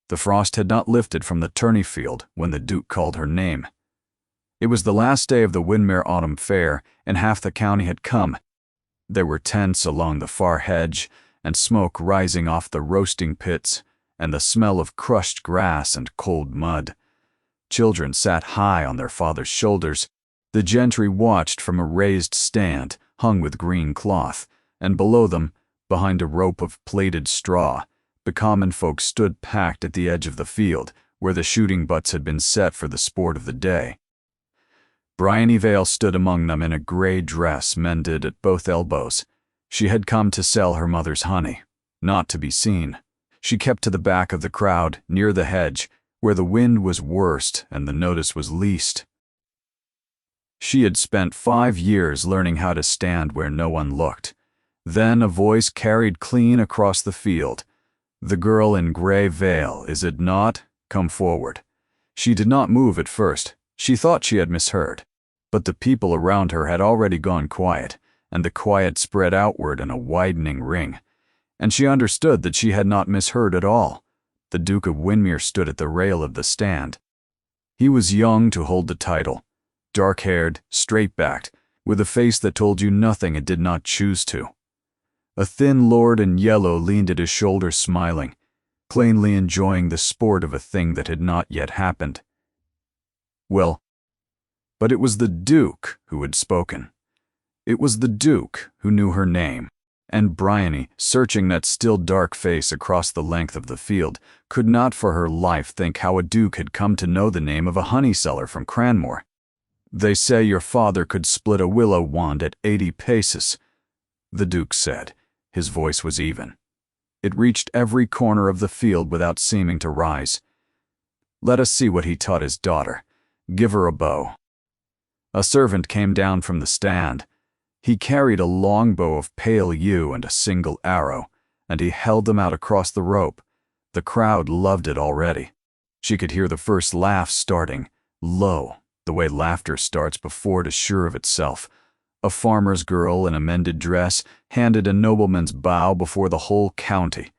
The frost had not lifted from the tourney field when the Duke called her name. It was the last day of the Windermere Autumn Fair, and half the county had come. There were tents along the far hedge, and smoke rising off the roasting pits, and the smell of crushed grass and cold mud. Children sat high on their father's shoulders. The gentry watched from a raised stand hung with green cloth, and below them, behind a rope of plaited straw, the common folk stood packed at the edge of the field, where the shooting butts had been set for the sport of the day. Bryony Vale stood among them in a gray dress mended at both elbows. She had come to sell her mother's honey, not to be seen. She kept to the back of the crowd, near the hedge, where the wind was worst and the notice was least. She had spent 5 years learning how to stand where no one looked. Then a voice carried clean across the field. "The girl in gray veil, is it not? Come forward." She did not move at first. She thought she had misheard. But the people around her had already gone quiet, and the quiet spread outward in a widening ring. And she understood that she had not misheard at all. The Duke of Windermere stood at the rail of the stand. He was young to hold the title, dark-haired, straight-backed, with a face that told you nothing it did not choose to. A thin lord in yellow leaned at his shoulder smiling, plainly enjoying the sport of a thing that had not yet happened. Well, but it was the Duke who had spoken. It was the Duke who knew her name, and Bryony, searching that still dark face across the length of the field, could not for her life think how a Duke had come to know the name of a honey seller from Cranmore. "They say your father could split a willow wand at 80 paces, the Duke said. His voice was even. It reached every corner of the field without seeming to rise. "Let us see what he taught his daughter. Give her a bow." A servant came down from the stand. He carried a long bow of pale yew and a single arrow, and he held them out across the rope. The crowd loved it already. She could hear the first laugh starting, low, the way laughter starts before it is sure of itself. A farmer's girl in a mended dress handed a nobleman's bow before the whole county.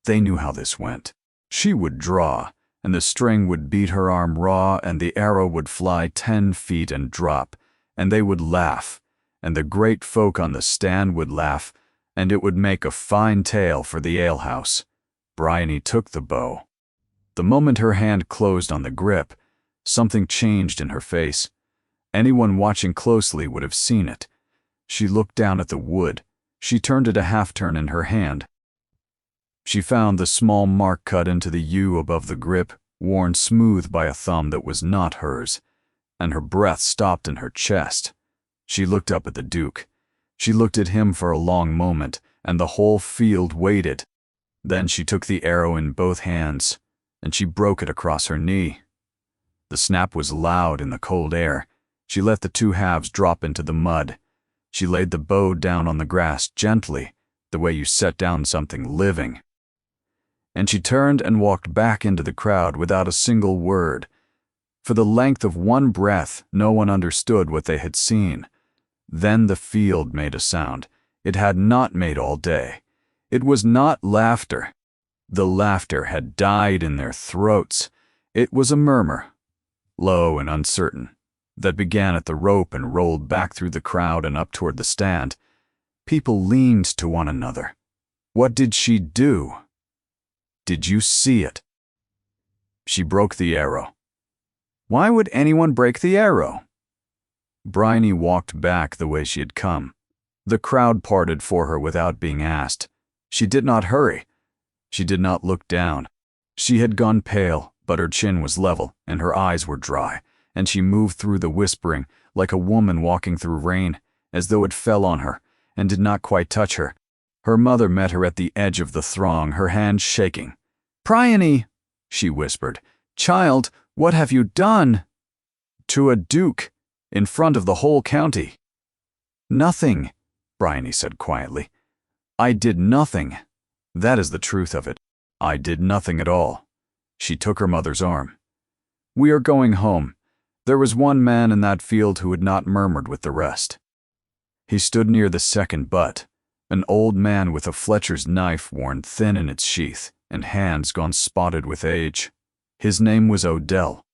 They knew how this went. She would draw, and the string would beat her arm raw, and the arrow would fly 10 feet and drop, and they would laugh, and the great folk on the stand would laugh, and it would make a fine tale for the alehouse. Bryony took the bow. The moment her hand closed on the grip, something changed in her face. Anyone watching closely would have seen it. She looked down at the wood. She turned it a half-turn in her hand. She found the small mark cut into the yew above the grip, worn smooth by a thumb that was not hers, and her breath stopped in her chest. She looked up at the Duke. She looked at him for a long moment, and the whole field waited. Then she took the arrow in both hands, and she broke it across her knee. The snap was loud in the cold air. She let the 2 halves drop into the mud. She laid the bow down on the grass gently, the way you set down something living. And she turned and walked back into the crowd without a single word. For the length of one breath, no one understood what they had seen. Then the field made a sound. It had not made all day. It was not laughter. The laughter had died in their throats. It was a murmur, low and uncertain, that began at the rope and rolled back through the crowd and up toward the stand. People leaned to one another. What did she do? Did you see it? She broke the arrow. Why would anyone break the arrow? Bryony walked back the way she had come. The crowd parted for her without being asked. She did not hurry. She did not look down. She had gone pale, but her chin was level and her eyes were dry, and she moved through the whispering like a woman walking through rain, as though it fell on her and did not quite touch her. Her mother met her at the edge of the throng, her hand shaking. "Bryony," she whispered. "Child, what have you done?" "To a Duke, in front of the whole county." "Nothing," Bryony said quietly. "I did nothing. That is the truth of it. I did nothing at all." She took her mother's arm. "We are going home. There was one man in that field who had not murmured with the rest." He stood near the second butt, an old man with a Fletcher's knife worn thin in its sheath, and hands gone spotted with age. His name was Odell.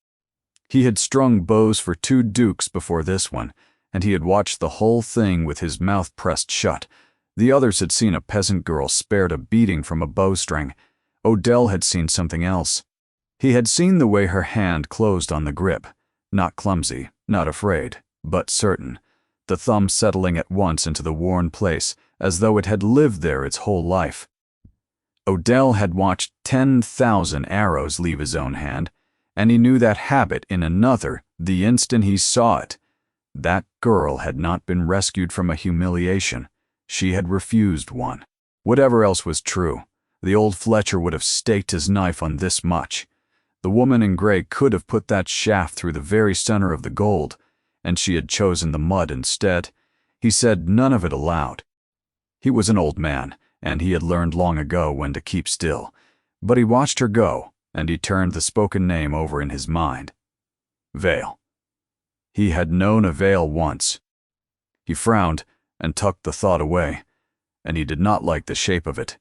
He had strung bows for 2 dukes before this one, and he had watched the whole thing with his mouth pressed shut. The others had seen a peasant girl spared a beating from a bowstring. Odell had seen something else. He had seen the way her hand closed on the grip, not clumsy, not afraid, but certain, the thumb settling at once into the worn place as though it had lived there its whole life. Odell had watched 10,000 arrows leave his own hand, and he knew that habit in another the instant he saw it. That girl had not been rescued from a humiliation. She had refused one. Whatever else was true, the old Fletcher would have staked his knife on this much. The woman in gray could have put that shaft through the very center of the gold, and she had chosen the mud instead. He said none of it aloud. He was an old man, and he had learned long ago when to keep still. But he watched her go, and he turned the spoken name over in his mind. Vale. He had known a Vale once. He frowned and tucked the thought away, and he did not like the shape of it.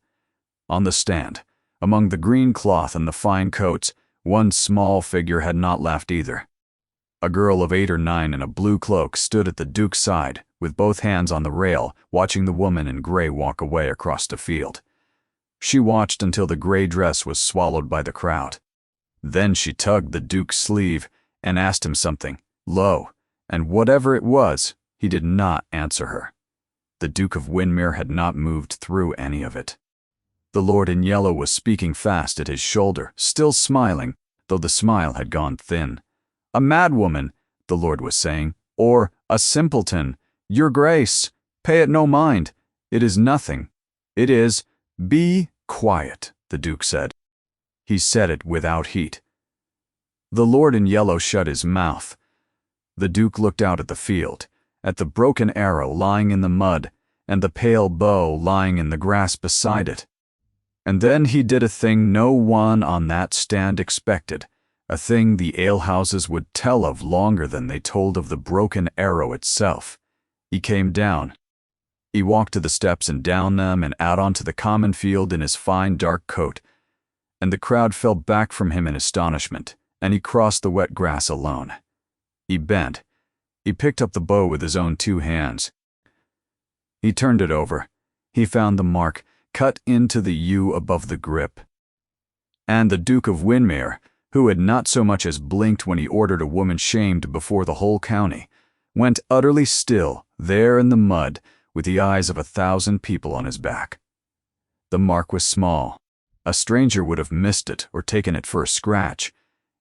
On the stand, among the green cloth and the fine coats, one small figure had not laughed either. A girl of 8 or 9 in a blue cloak stood at the Duke's side, with both hands on the rail, watching the woman in gray walk away across the field. She watched until the gray dress was swallowed by the crowd. Then she tugged the Duke's sleeve and asked him something, low, and whatever it was, he did not answer her. The Duke of Windermere had not moved through any of it. The Lord in Yellow was speaking fast at his shoulder, still smiling, though the smile had gone thin. "A madwoman," the Lord was saying, "or a simpleton. Your Grace, pay it no mind. It is nothing. It is, be quiet," the Duke said. He said it without heat. The Lord in Yellow shut his mouth. The Duke looked out at the field, at the broken arrow lying in the mud, and the pale bow lying in the grass beside it. And then he did a thing no one on that stand expected, a thing the alehouses would tell of longer than they told of the broken arrow itself. He came down. He walked to the steps and down them and out onto the common field in his fine dark coat, and the crowd fell back from him in astonishment, and he crossed the wet grass alone. He bent. He picked up the bow with his own 2 hands. He turned it over. He found the mark cut into the U above the grip. And the Duke of Windermere, who had not so much as blinked when he ordered a woman shamed before the whole county, went utterly still there in the mud with the eyes of 1,000 people on his back. The mark was small. A stranger would have missed it or taken it for a scratch.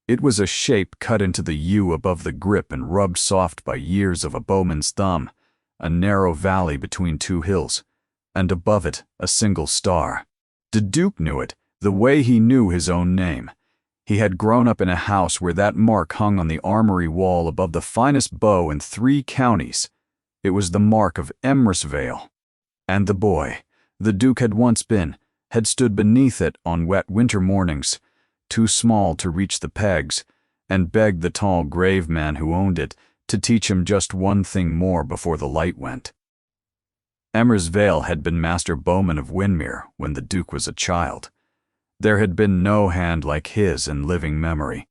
It was a shape cut into the U above the grip and rubbed soft by years of a bowman's thumb, a narrow valley between 2 hills, and above it a single star. The Duke knew it, the way he knew his own name. He had grown up in a house where that mark hung on the armory wall above the finest bow in 3 counties. It was the mark of Emrys Vale. And the boy, the Duke had once been, had stood beneath it on wet winter mornings, too small to reach the pegs, and begged the tall grave man who owned it to teach him just one thing more before the light went. Emrys Vale had been master bowman of Windermere when the Duke was a child. There had been no hand like his in living memory.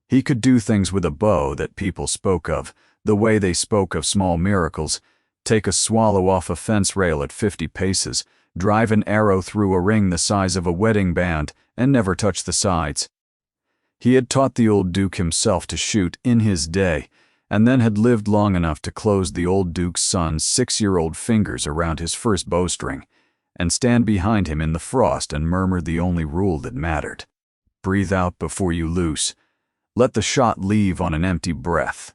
He could do things with a bow that people spoke of, the way they spoke of small miracles, take a swallow off a fence rail at 50 paces, drive an arrow through a ring the size of a wedding band, and never touch the sides. He had taught the old Duke himself to shoot in his day, and then had lived long enough to close the old Duke's son's 6-year-old fingers around his first bowstring, and stand behind him in the frost and murmur the only rule that mattered. Breathe out before you loose. Let the shot leave on an empty breath.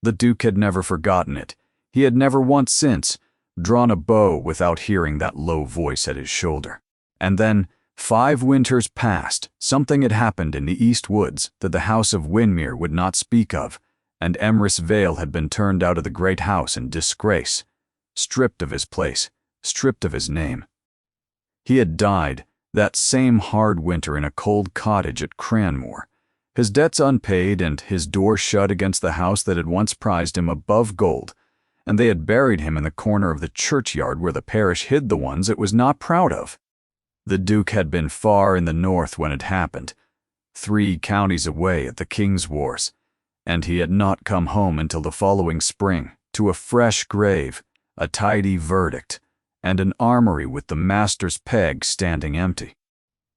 The Duke had never forgotten it. He had never once since drawn a bow without hearing that low voice at his shoulder. And then, 5 winters passed, something had happened in the East Woods that the House of Windermere would not speak of, and Emrys Vale had been turned out of the great house in disgrace, stripped of his place, stripped of his name. He had died that same hard winter in a cold cottage at Cranmore, his debts unpaid and his door shut against the house that had once prized him above gold, and they had buried him in the corner of the churchyard where the parish hid the ones it was not proud of. The Duke had been far in the north when it happened, 3 counties away at the King's Wars, and he had not come home until the following spring, to a fresh grave, a tidy verdict, and an armory with the master's peg standing empty.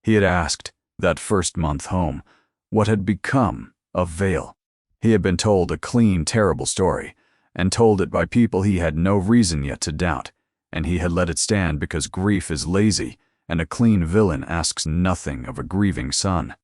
He had asked, that first month home, what had become of Vale. He had been told a clean, terrible story, and told it by people he had no reason yet to doubt, and he had let it stand because grief is lazy, and a clean villain asks nothing of a grieving son.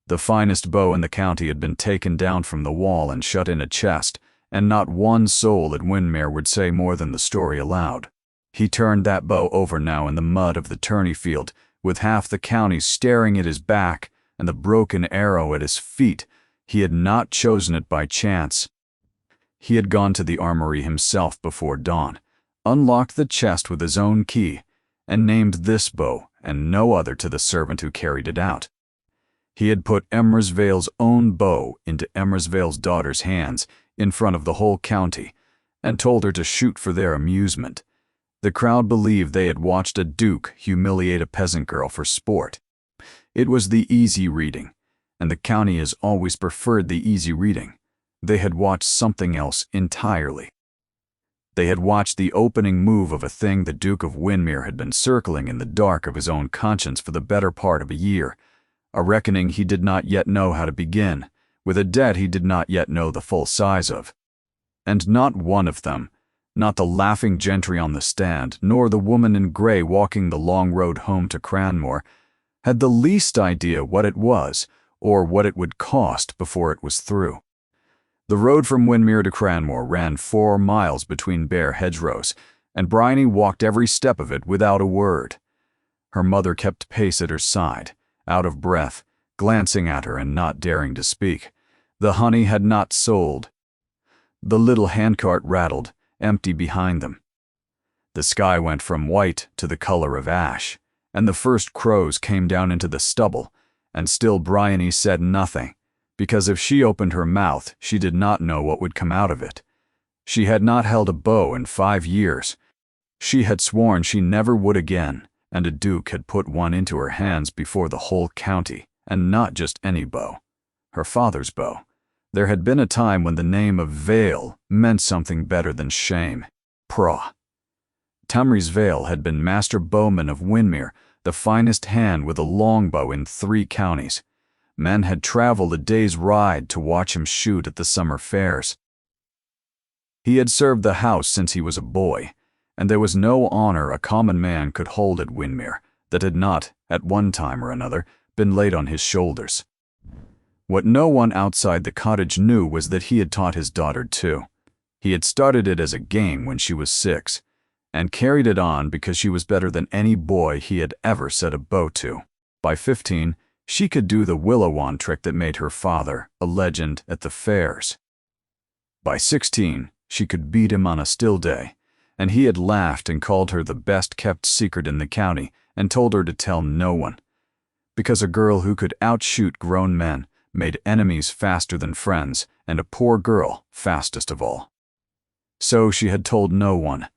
The finest bow in the county had been taken down from the wall and shut in a chest, and not one soul at Windermere would say more than the story aloud. He turned that bow over now in the mud of the tourney field, with half the county staring at his back and the broken arrow at his feet. He had not chosen it by chance. He had gone to the armory himself before dawn, unlocked the chest with his own key, and named this bow and no other to the servant who carried it out. He had put Emmersvale's own bow into Emmersvale's daughter's hands in front of the whole county, and told her to shoot for their amusement. The crowd believed they had watched a duke humiliate a peasant girl for sport. It was the easy reading, and the county has always preferred the easy reading. They had watched something else entirely. They had watched the opening move of a thing the Duke of Windermere had been circling in the dark of his own conscience for the better part of a year, a reckoning he did not yet know how to begin, with a debt he did not yet know the full size of. And not one of them, not the laughing gentry on the stand, nor the woman in grey walking the long road home to Cranmore, had the least idea what it was, or what it would cost before it was through. The road from Windermere to Cranmore ran 4 miles between bare hedgerows, and Bryony walked every step of it without a word. Her mother kept pace at her side, out of breath, glancing at her and not daring to speak. The honey had not sold. The little handcart rattled, empty behind them. The sky went from white to the color of ash, and the first crows came down into the stubble, and still Bryony said nothing, because if she opened her mouth, she did not know what would come out of it. She had not held a bow in 5 years. She had sworn she never would again, and a duke had put one into her hands before the whole county, and not just any bow. Her father's bow. There had been a time when the name of Vale meant something better than shame. Praw. Tumrys Vale had been master bowman of Windermere, the finest hand with a longbow in 3 counties. Men had traveled a day's ride to watch him shoot at the summer fairs. He had served the house since he was a boy, and there was no honor a common man could hold at Windermere that had not, at one time or another, been laid on his shoulders. What no one outside the cottage knew was that he had taught his daughter too. He had started it as a game when she was 6, and carried it on because she was better than any boy he had ever set a bow to. By 15, she could do the willow wand trick that made her father a legend at the fairs. By 16, she could beat him on a still day, and he had laughed and called her the best-kept secret in the county and told her to tell no one, because a girl who could outshoot grown men made enemies faster than friends, and a poor girl fastest of all. So she had told no one.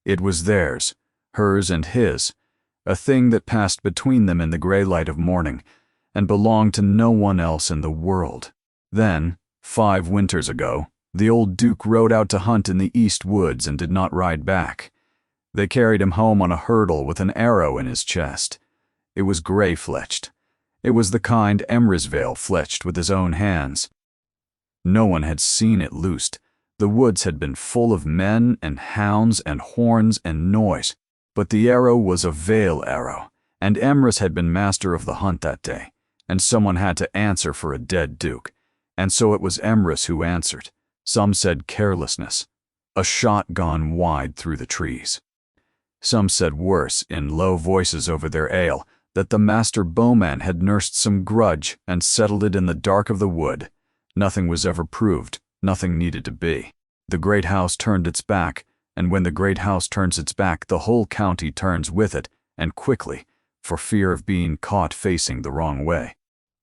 It was theirs, hers and his, a thing that passed between them in the gray light of morning, and belonged to no one else in the world. Then, 5 winters ago, the old Duke rode out to hunt in the east woods and did not ride back. They carried him home on a hurdle with an arrow in his chest. It was gray-fletched. It was the kind Emmersvale fletched with his own hands. No one had seen it loosed. The woods had been full of men and hounds and horns and noise, but the arrow was a Vale arrow, and Emrys had been master of the hunt that day, and someone had to answer for a dead duke, and so it was Emrys who answered. Some said carelessness, a shot gone wide through the trees. Some said worse, in low voices over their ale, that the master bowman had nursed some grudge and settled it in the dark of the wood. Nothing was ever proved, nothing needed to be. The great house turned its back, and when the great house turns its back, the whole county turns with it, and quickly, for fear of being caught facing the wrong way.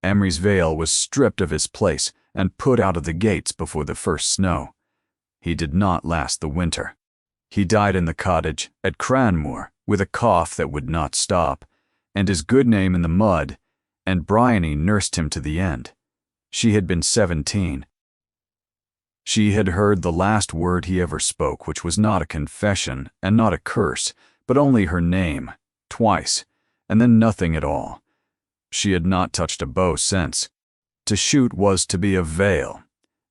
Emrys Vale was stripped of his place and put out of the gates before the first snow. He did not last the winter. He died in the cottage at Cranmore with a cough that would not stop, and his good name in the mud, and Bryony nursed him to the end. She had been 17. She had heard the last word he ever spoke, which was not a confession and not a curse, but only her name, twice, and then nothing at all. She had not touched a bow since. To shoot was to be a Vale,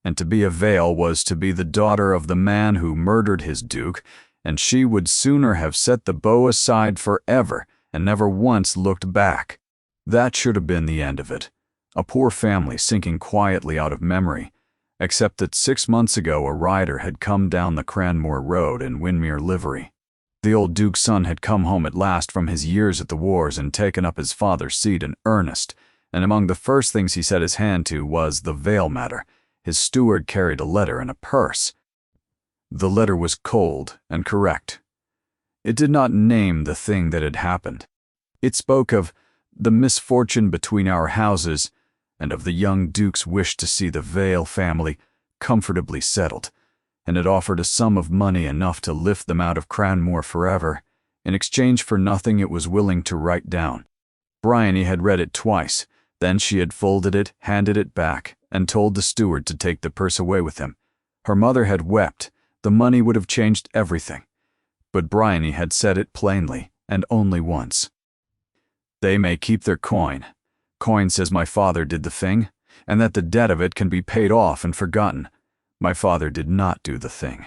and to be a Vale was to be the daughter of the man who murdered his duke, and she would sooner have set the bow aside forever and never once looked back. That should have been the end of it. A poor family sinking quietly out of memory, except that 6 months ago a rider had come down the Cranmore Road in Windermere livery. The old duke's son had come home at last from his years at the wars and taken up his father's seat in earnest, and among the first things he set his hand to was the Vale matter. His steward carried a letter and a purse. The letter was cold and correct. It did not name the thing that had happened. It spoke of the misfortune between our houses and of the young duke's wish to see the Vale family comfortably settled, and it offered a sum of money enough to lift them out of Cranmore forever. In exchange for nothing it was willing to write down. Bryony had read it twice. Then she had folded it, handed it back, and told the steward to take the purse away with him. Her mother had wept. The money would have changed everything. But Bryony had said it plainly, and only once. They may keep their coin. Coin says my father did the thing, and that the debt of it can be paid off and forgotten. My father did not do the thing.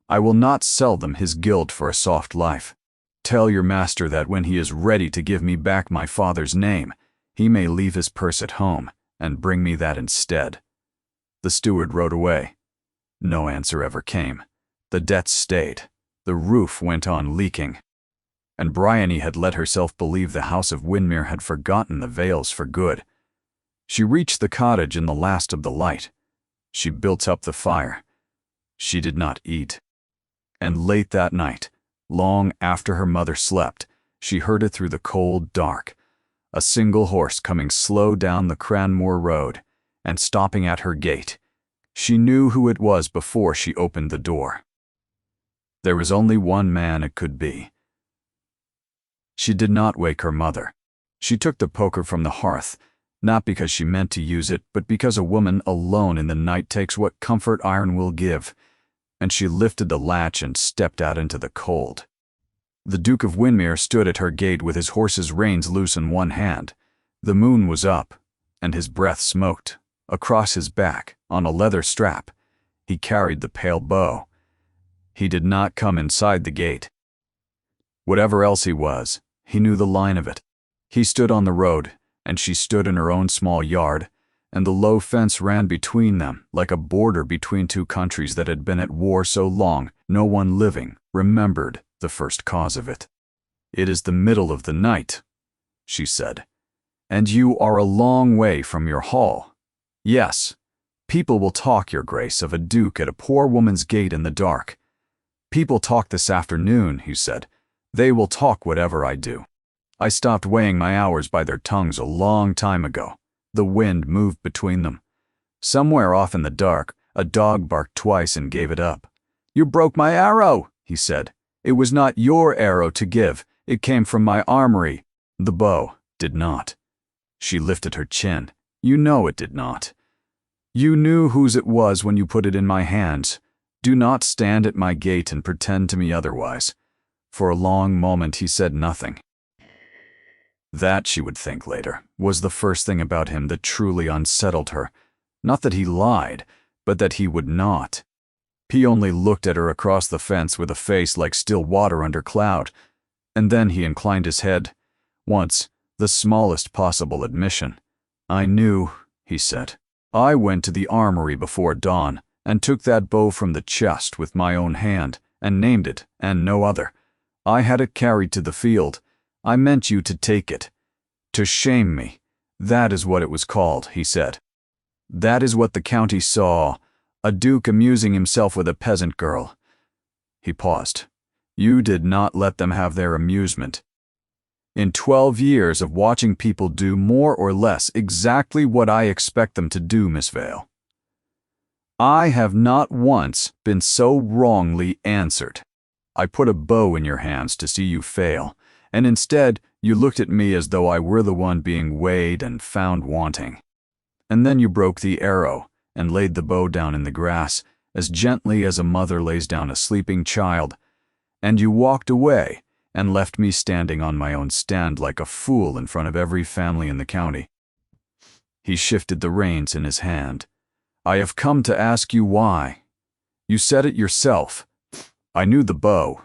I will not sell them his guilt for a soft life. Tell your master that when he is ready to give me back my father's name, he may leave his purse at home and bring me that instead. The steward rode away. No answer ever came. The debts stayed. The roof went on leaking. And Bryony had let herself believe the house of Windermere had forgotten the Vales for good. She reached the cottage in the last of the light. She built up the fire. She did not eat. And late that night, long after her mother slept, she heard it through the cold dark. A single horse coming slow down the Cranmore Road and stopping at her gate. She knew who it was before she opened the door. There was only one man it could be. She did not wake her mother. She took the poker from the hearth, not because she meant to use it, but because a woman alone in the night takes what comfort iron will give, and she lifted the latch and stepped out into the cold. The Duke of Windermere stood at her gate with his horse's reins loose in one hand. The moon was up, and his breath smoked. Across his back, on a leather strap, he carried the pale bow. He did not come inside the gate. Whatever else he was, he knew the line of it. He stood on the road, and she stood in her own small yard, and the low fence ran between them like a border between two countries that had been at war so long no one living remembered the first cause of it. "It is the middle of the night," she said, "and you are a long way from your hall. Yes, people will talk, your grace, of a duke at a poor woman's gate in the dark. People talk this afternoon," he said. "They will talk whatever I do. I stopped weighing my hours by their tongues a long time ago." The wind moved between them. Somewhere off in the dark, a dog barked twice and gave it up. "You broke my arrow," he said. "It was not your arrow to give. It came from my armory." The bow did not. She lifted her chin. "You know it did not. You knew whose it was when you put it in my hands. Do not stand at my gate and pretend to me otherwise." For a long moment he said nothing. That, she would think later, was the first thing about him that truly unsettled her. Not that he lied, but that he would not. He only looked at her across the fence with a face like still water under cloud, and then he inclined his head. Once, the smallest possible admission. "I knew," he said. "I went to the armory before dawn, and took that bow from the chest with my own hand, and named it, and no other. I had it carried to the field. I meant you to take it. To shame me. That is what it was called," he said. "That is what the county saw. A duke amusing himself with a peasant girl." He paused. "You did not let them have their amusement. In 12 years of watching people do more or less exactly what I expect them to do, Miss Vale, I have not once been so wrongly answered. I put a bow in your hands to see you fail, and instead You looked at me as though I were the one being weighed and found wanting. And then you broke the arrow and laid the bow down in the grass, as gently as a mother lays down a sleeping child, and you walked away and left me standing on my own stand like a fool in front of every family in the county. He shifted the reins in his hand. I have come to ask you why. You said it yourself. I knew the bow.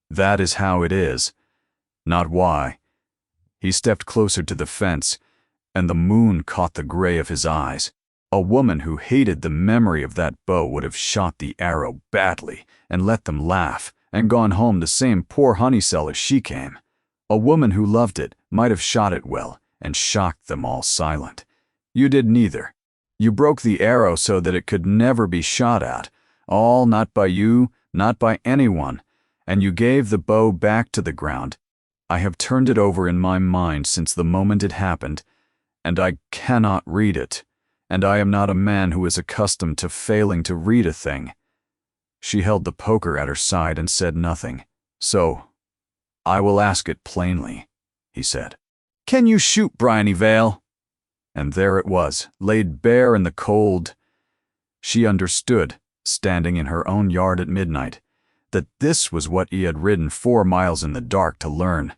That is how it is. Not why. He stepped closer to the fence, and the moon caught the gray of his eyes. A woman who hated the memory of that bow would have shot the arrow badly and let them laugh and gone home the same poor honeycell as she came. A woman who loved it might have shot it well and shocked them all silent. You did neither. You broke the arrow so that it could never be shot at, all not by you, not by anyone, and you gave the bow back to the ground. I have turned it over in my mind since the moment it happened, and I cannot read it, and I am not a man who is accustomed to failing to read a thing. She held the poker at her side and said nothing. So, I will ask it plainly, he said. Can you shoot, Bryony Vale? And there it was, laid bare in the cold. She understood, standing in her own yard at midnight, that this was what he had ridden 4 miles in the dark to learn.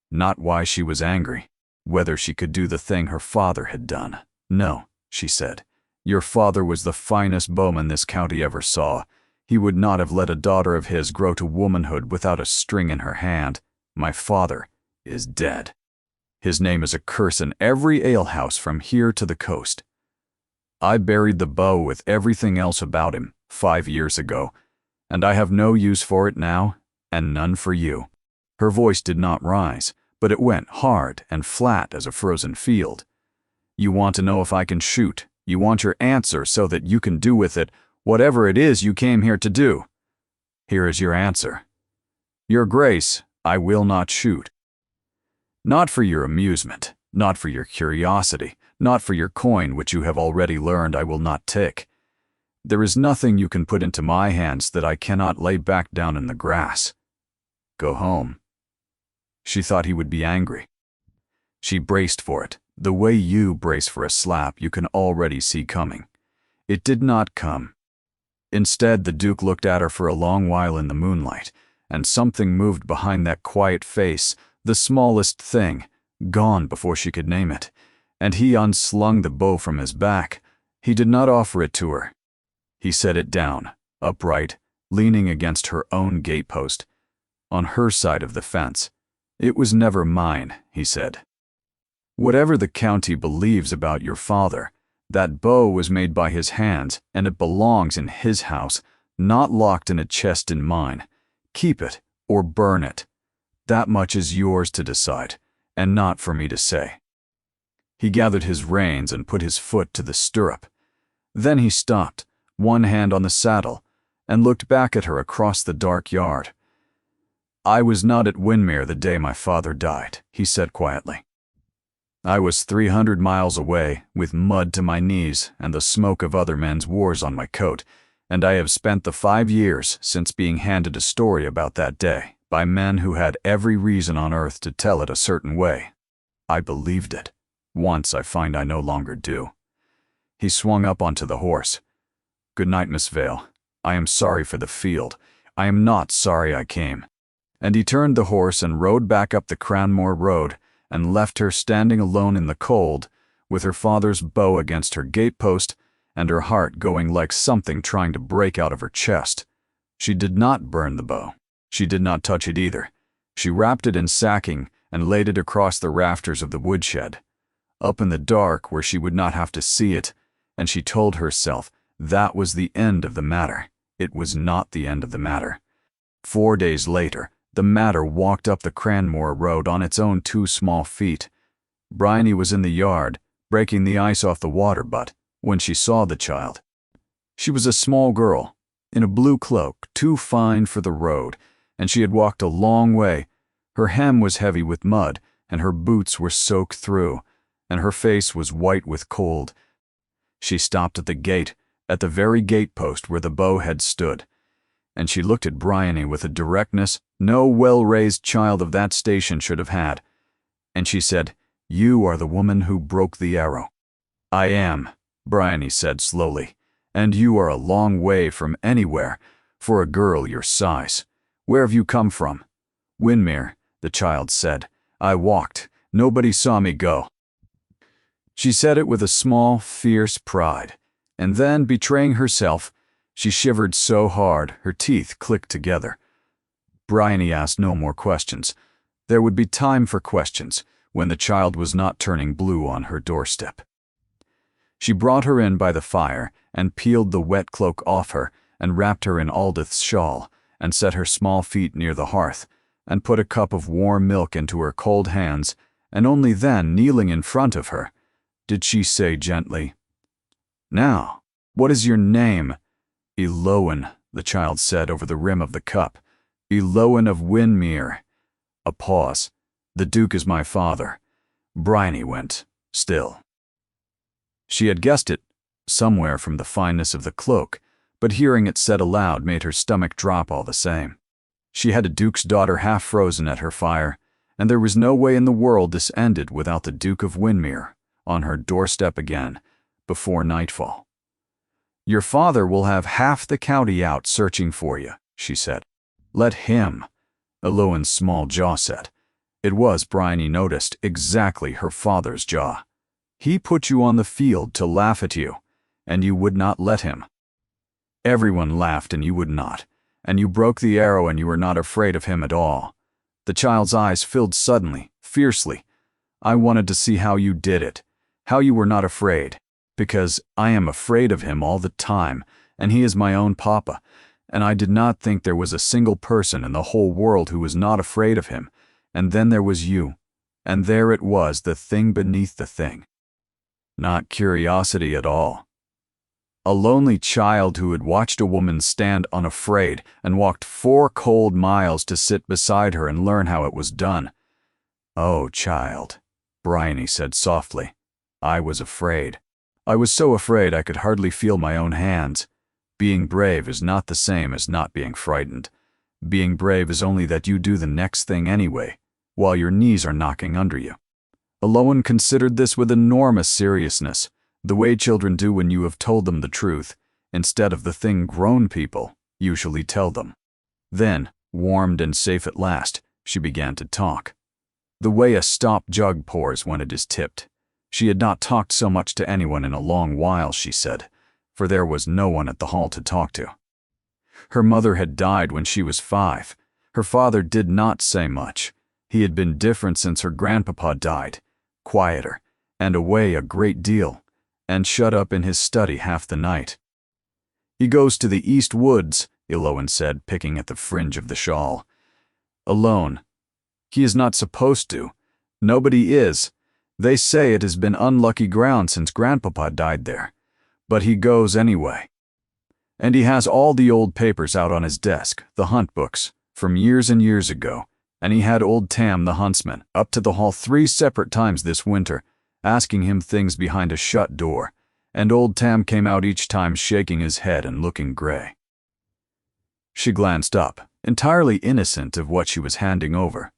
Not why she was angry, whether she could do the thing her father had done. No, she said, your father was the finest bowman this county ever saw. He would not have let a daughter of his grow to womanhood without a string in her hand. My father is dead. His name is a curse in every alehouse from here to the coast. I buried the bow with everything else about him 5 years ago, and I have no use for it now, and none for you. Her voice did not rise, but it went hard and flat as a frozen field. You want to know if I can shoot. You want your answer so that you can do with it whatever it is you came here to do. Here is your answer. Your Grace, I will not shoot. Not for your amusement, not for your curiosity, not for your coin which you have already learned I will not take. There is nothing you can put into my hands that I cannot lay back down in the grass. Go home. She thought he would be angry. She braced for it, the way you brace for a slap you can already see coming. It did not come. Instead, the Duke looked at her for a long while in the moonlight, and something moved behind that quiet face, the smallest thing, gone before she could name it, and he unslung the bow from his back. He did not offer it to her. He set it down, upright, leaning against her own gatepost, on her side of the fence. It was never mine, he said. Whatever the county believes about your father, that bow was made by his hands, and it belongs in his house, not locked in a chest in mine. Keep it, or burn it. That much is yours to decide, and not for me to say. He gathered his reins and put his foot to the stirrup. Then he stopped, one hand on the saddle, and looked back at her across the dark yard. I was not at Windermere the day my father died, he said quietly. I was 300 miles away, with mud to my knees and the smoke of other men's wars on my coat, and I have spent the 5 years since being handed a story about that day by men who had every reason on earth to tell it a certain way. I believed it. Once I find I no longer do. He swung up onto the horse. Good night, Miss Vale. I am sorry for the field. I am not sorry I came. And he turned the horse and rode back up the Cranmore Road and left her standing alone in the cold, with her father's bow against her gatepost and her heart going like something trying to break out of her chest. She did not burn the bow. She did not touch it either. She wrapped it in sacking and laid it across the rafters of the woodshed, up in the dark where she would not have to see it, and she told herself that was the end of the matter. It was not the end of the matter. 4 days later, the matter walked up the Cranmore Road on its own 2 small feet. Bryony was in the yard, breaking the ice off the water butt, when she saw the child. She was a small girl, in a blue cloak, too fine for the road, and she had walked a long way. Her hem was heavy with mud, and her boots were soaked through, and her face was white with cold. She stopped at the gate, at the very gatepost where the bow had stood, and she looked at Bryony with a directness no well-raised child of that station should have had. and she said, "You are the woman who broke the arrow." "I am," Bryony said slowly, "and you are a long way from anywhere for a girl your size. Where have you come from?" "Winmere," the child said. "I walked. Nobody saw me go." She said it with a small, fierce pride, and then, betraying herself, she shivered so hard her teeth clicked together. Bryony asked no more questions. There would be time for questions when the child was not turning blue on her doorstep. She brought her in by the fire and peeled the wet cloak off her and wrapped her in Aldith's shawl and set her small feet near the hearth and put a cup of warm milk into her cold hands, and only then, kneeling in front of her, did she say gently, "Now, what is your name?" "Elowen," the child said over the rim of the cup. "Elowen of Winmere." A pause. "The Duke is my father." Bryony went still. She had guessed it somewhere from the fineness of the cloak, but hearing it said aloud made her stomach drop all the same. She had a duke's daughter half frozen at her fire, and there was no way in the world this ended without the Duke of Winmere on her doorstep again before nightfall. "Your father will have half the county out searching for you," she said. "Let him." Elowen's small jaw set. It was, Bryony noticed, exactly her father's jaw. "He put you on the field to laugh at you, and you would not let him. Everyone laughed and you would not, and you broke the arrow and you were not afraid of him at all." The child's eyes filled suddenly, fiercely. "I wanted to see how you did it, how you were not afraid, because I am afraid of him all the time, and he is my own papa, and I did not think there was a single person in the whole world who was not afraid of him, and then there was you, and there it was, the thing beneath the thing. Not curiosity at all. A lonely child who had watched a woman stand unafraid and walked 4 cold miles to sit beside her and learn how it was done. Oh, child," Bryony said softly, "I was afraid. I was so afraid I could hardly feel my own hands. Being brave is not the same as not being frightened. Being brave is only that you do the next thing anyway, while your knees are knocking under you." Elowen considered this with enormous seriousness, the way children do when you have told them the truth, instead of the thing grown people usually tell them. Then, warmed and safe at last, she began to talk. The way a stop jug pours when it is tipped. She had not talked so much to anyone in a long while, she said, for there was no one at the hall to talk to. Her mother had died when she was 5. Her father did not say much. He had been different since her grandpapa died, quieter, and away a great deal, and shut up in his study half the night. "He goes to the East Woods," Elowen said, picking at the fringe of the shawl. "Alone. He is not supposed to. Nobody is. They say it has been unlucky ground since Grandpapa died there. But he goes anyway. And he has all the old papers out on his desk, the hunt books, from years and years ago, and he had old Tam the huntsman up to the hall 3 separate times this winter, asking him things behind a shut door, and old Tam came out each time shaking his head and looking gray." She glanced up, entirely innocent of what she was handing over.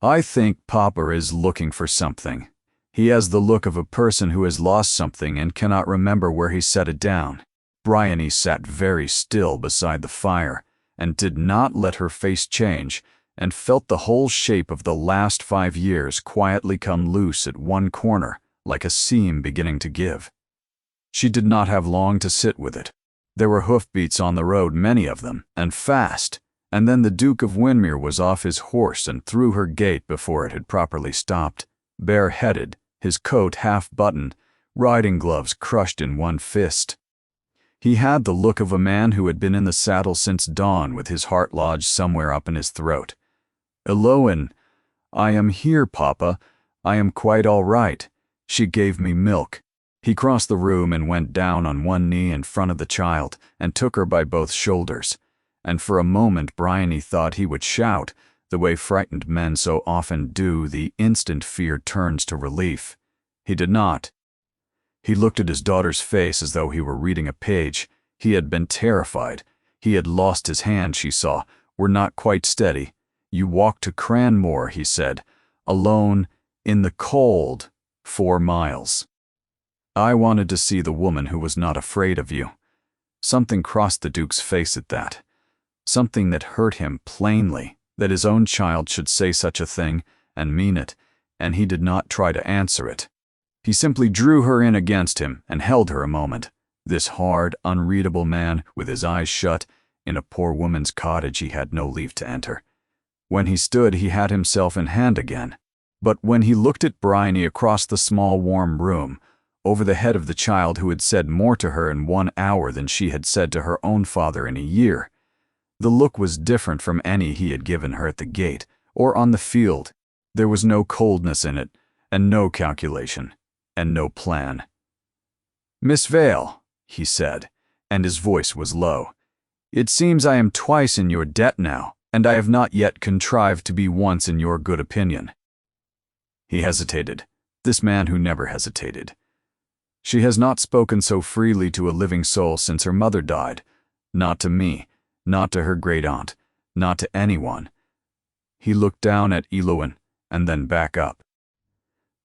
"I think Papa is looking for something. He has the look of a person who has lost something and cannot remember where he set it down." Bryony sat very still beside the fire and did not let her face change, and felt the whole shape of the last 5 years quietly come loose at one corner, like a seam beginning to give. She did not have long to sit with it. There were hoofbeats on the road, many of them, and fast, and then the Duke of Winmere was off his horse and through her gate before it had properly stopped, bareheaded, his coat half-buttoned, riding gloves crushed in one fist. He had the look of a man who had been in the saddle since dawn with his heart lodged somewhere up in his throat. "Elowen, I am here, Papa. I am quite all right. She gave me milk." He crossed the room and went down on one knee in front of the child and took her by both shoulders, and for a moment Bryony thought he would shout, the way frightened men so often do the instant fear turns to relief. He did not. He looked at his daughter's face as though he were reading a page. He had been terrified. He had lost his hand, she saw, were not quite steady. "You walk to Cranmore," he said. alone, in the cold, 4 miles. I wanted to see the woman who was not afraid of you. Something crossed the Duke's face at that. Something that hurt him plainly, that his own child should say such a thing and mean it, and he did not try to answer it. He simply drew her in against him and held her a moment. This hard, unreadable man, with his eyes shut, in a poor woman's cottage he had no leave to enter. When he stood, he had himself in hand again. But when he looked at Bryony across the small warm room, over the head of the child who had said more to her in 1 hour than she had said to her own father in a year, the look was different from any he had given her at the gate or on the field. There was no coldness in it, and no calculation, and no plan. "Miss Vale," he said, and his voice was low, "it seems I am twice in your debt now, and I have not yet contrived to be once in your good opinion." He hesitated, this man who never hesitated. "She has not spoken so freely to a living soul since her mother died, not to me, not to her great-aunt, not to anyone." He looked down at Elowen and then back up.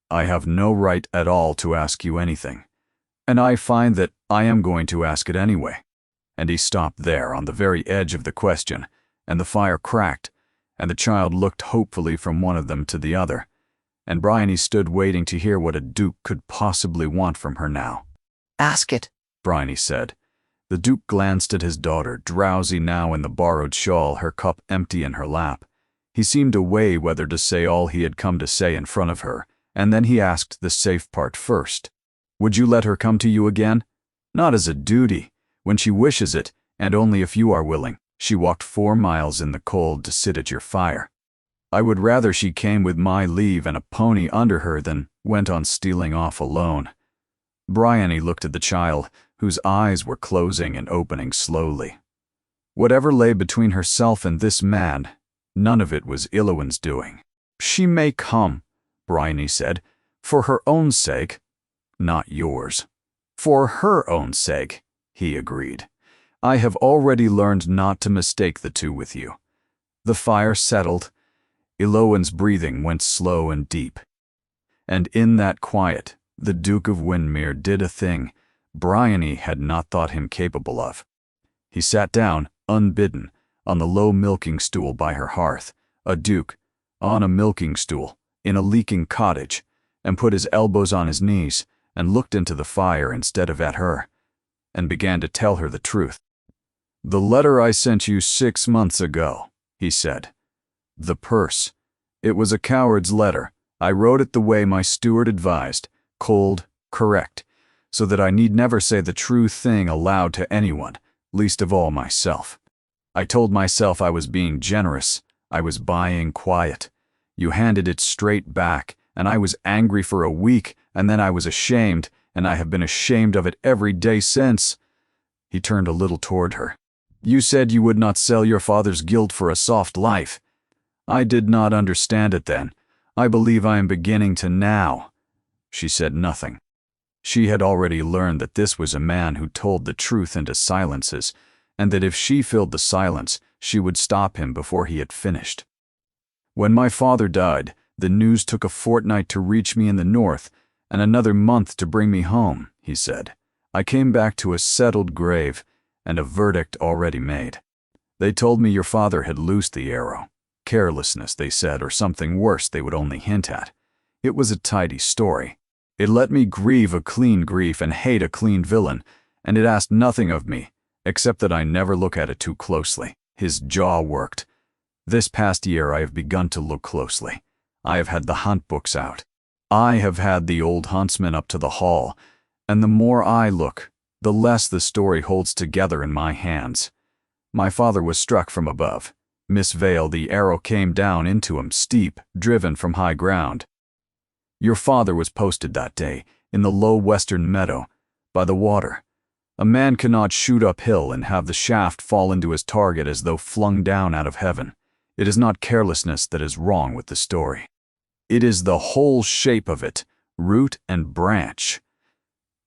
"I have no right at all to ask you anything, and I find that I am going to ask it anyway." And he stopped there on the very edge of the question, and the fire cracked, and the child looked hopefully from one of them to the other, and Bryony stood waiting to hear what a duke could possibly want from her now. "Ask it," Bryony said. The Duke glanced at his daughter, drowsy now in the borrowed shawl, her cup empty in her lap. He seemed to weigh whether to say all he had come to say in front of her, and then he asked the safe part first. "Would you let her come to you again?" "Not as a duty, when she wishes it, and only if you are willing. She walked 4 miles in the cold to sit at your fire. I would rather she came with my leave and a pony under her than went on stealing off alone." Bryony looked at the child, whose eyes were closing and opening slowly. Whatever lay between herself and this man, none of it was Elowen's doing. "She may come," Bryony said, "for her own sake." "Not yours." "For her own sake," he agreed. "I have already learned not to mistake the two with you." The fire settled. Elowen's breathing went slow and deep. And in that quiet, the Duke of Windermere did a thing Bryony had not thought him capable of. He sat down, unbidden, on the low milking stool by her hearth, a duke, on a milking stool, in a leaking cottage, and put his elbows on his knees, and looked into the fire instead of at her, and began to tell her the truth. "The letter I sent you 6 months ago," he said. "The purse. It was a coward's letter. I wrote it the way my steward advised, cold, correct, so that I need never say the true thing aloud to anyone, least of all myself. I told myself I was being generous. I was buying quiet. You handed it straight back, and I was angry for a week, and then I was ashamed, and I have been ashamed of it every day since." He turned a little toward her. "You said you would not sell your father's guilt for a soft life. I did not understand it then. I believe I am beginning to now." She said nothing. She had already learned that this was a man who told the truth into silences, and that if she filled the silence, she would stop him before he had finished. "When my father died, the news took a fortnight to reach me in the north, and another month to bring me home," he said. "I came back to a settled grave, and a verdict already made. They told me your father had loosed the arrow. Carelessness, they said, or something worse they would only hint at. It was a tidy story. It let me grieve a clean grief and hate a clean villain, and it asked nothing of me, except that I never look at it too closely." His jaw worked. "This past year I have begun to look closely. I have had the hunt books out. I have had the old huntsman up to the hall, and the more I look, the less the story holds together in my hands. My father was struck from above. Miss Vale, the arrow came down into him, steep, driven from high ground. Your father was posted that day, in the low western meadow, by the water. A man cannot shoot uphill and have the shaft fall into his target as though flung down out of heaven. It is not carelessness that is wrong with the story. It is the whole shape of it, root and branch."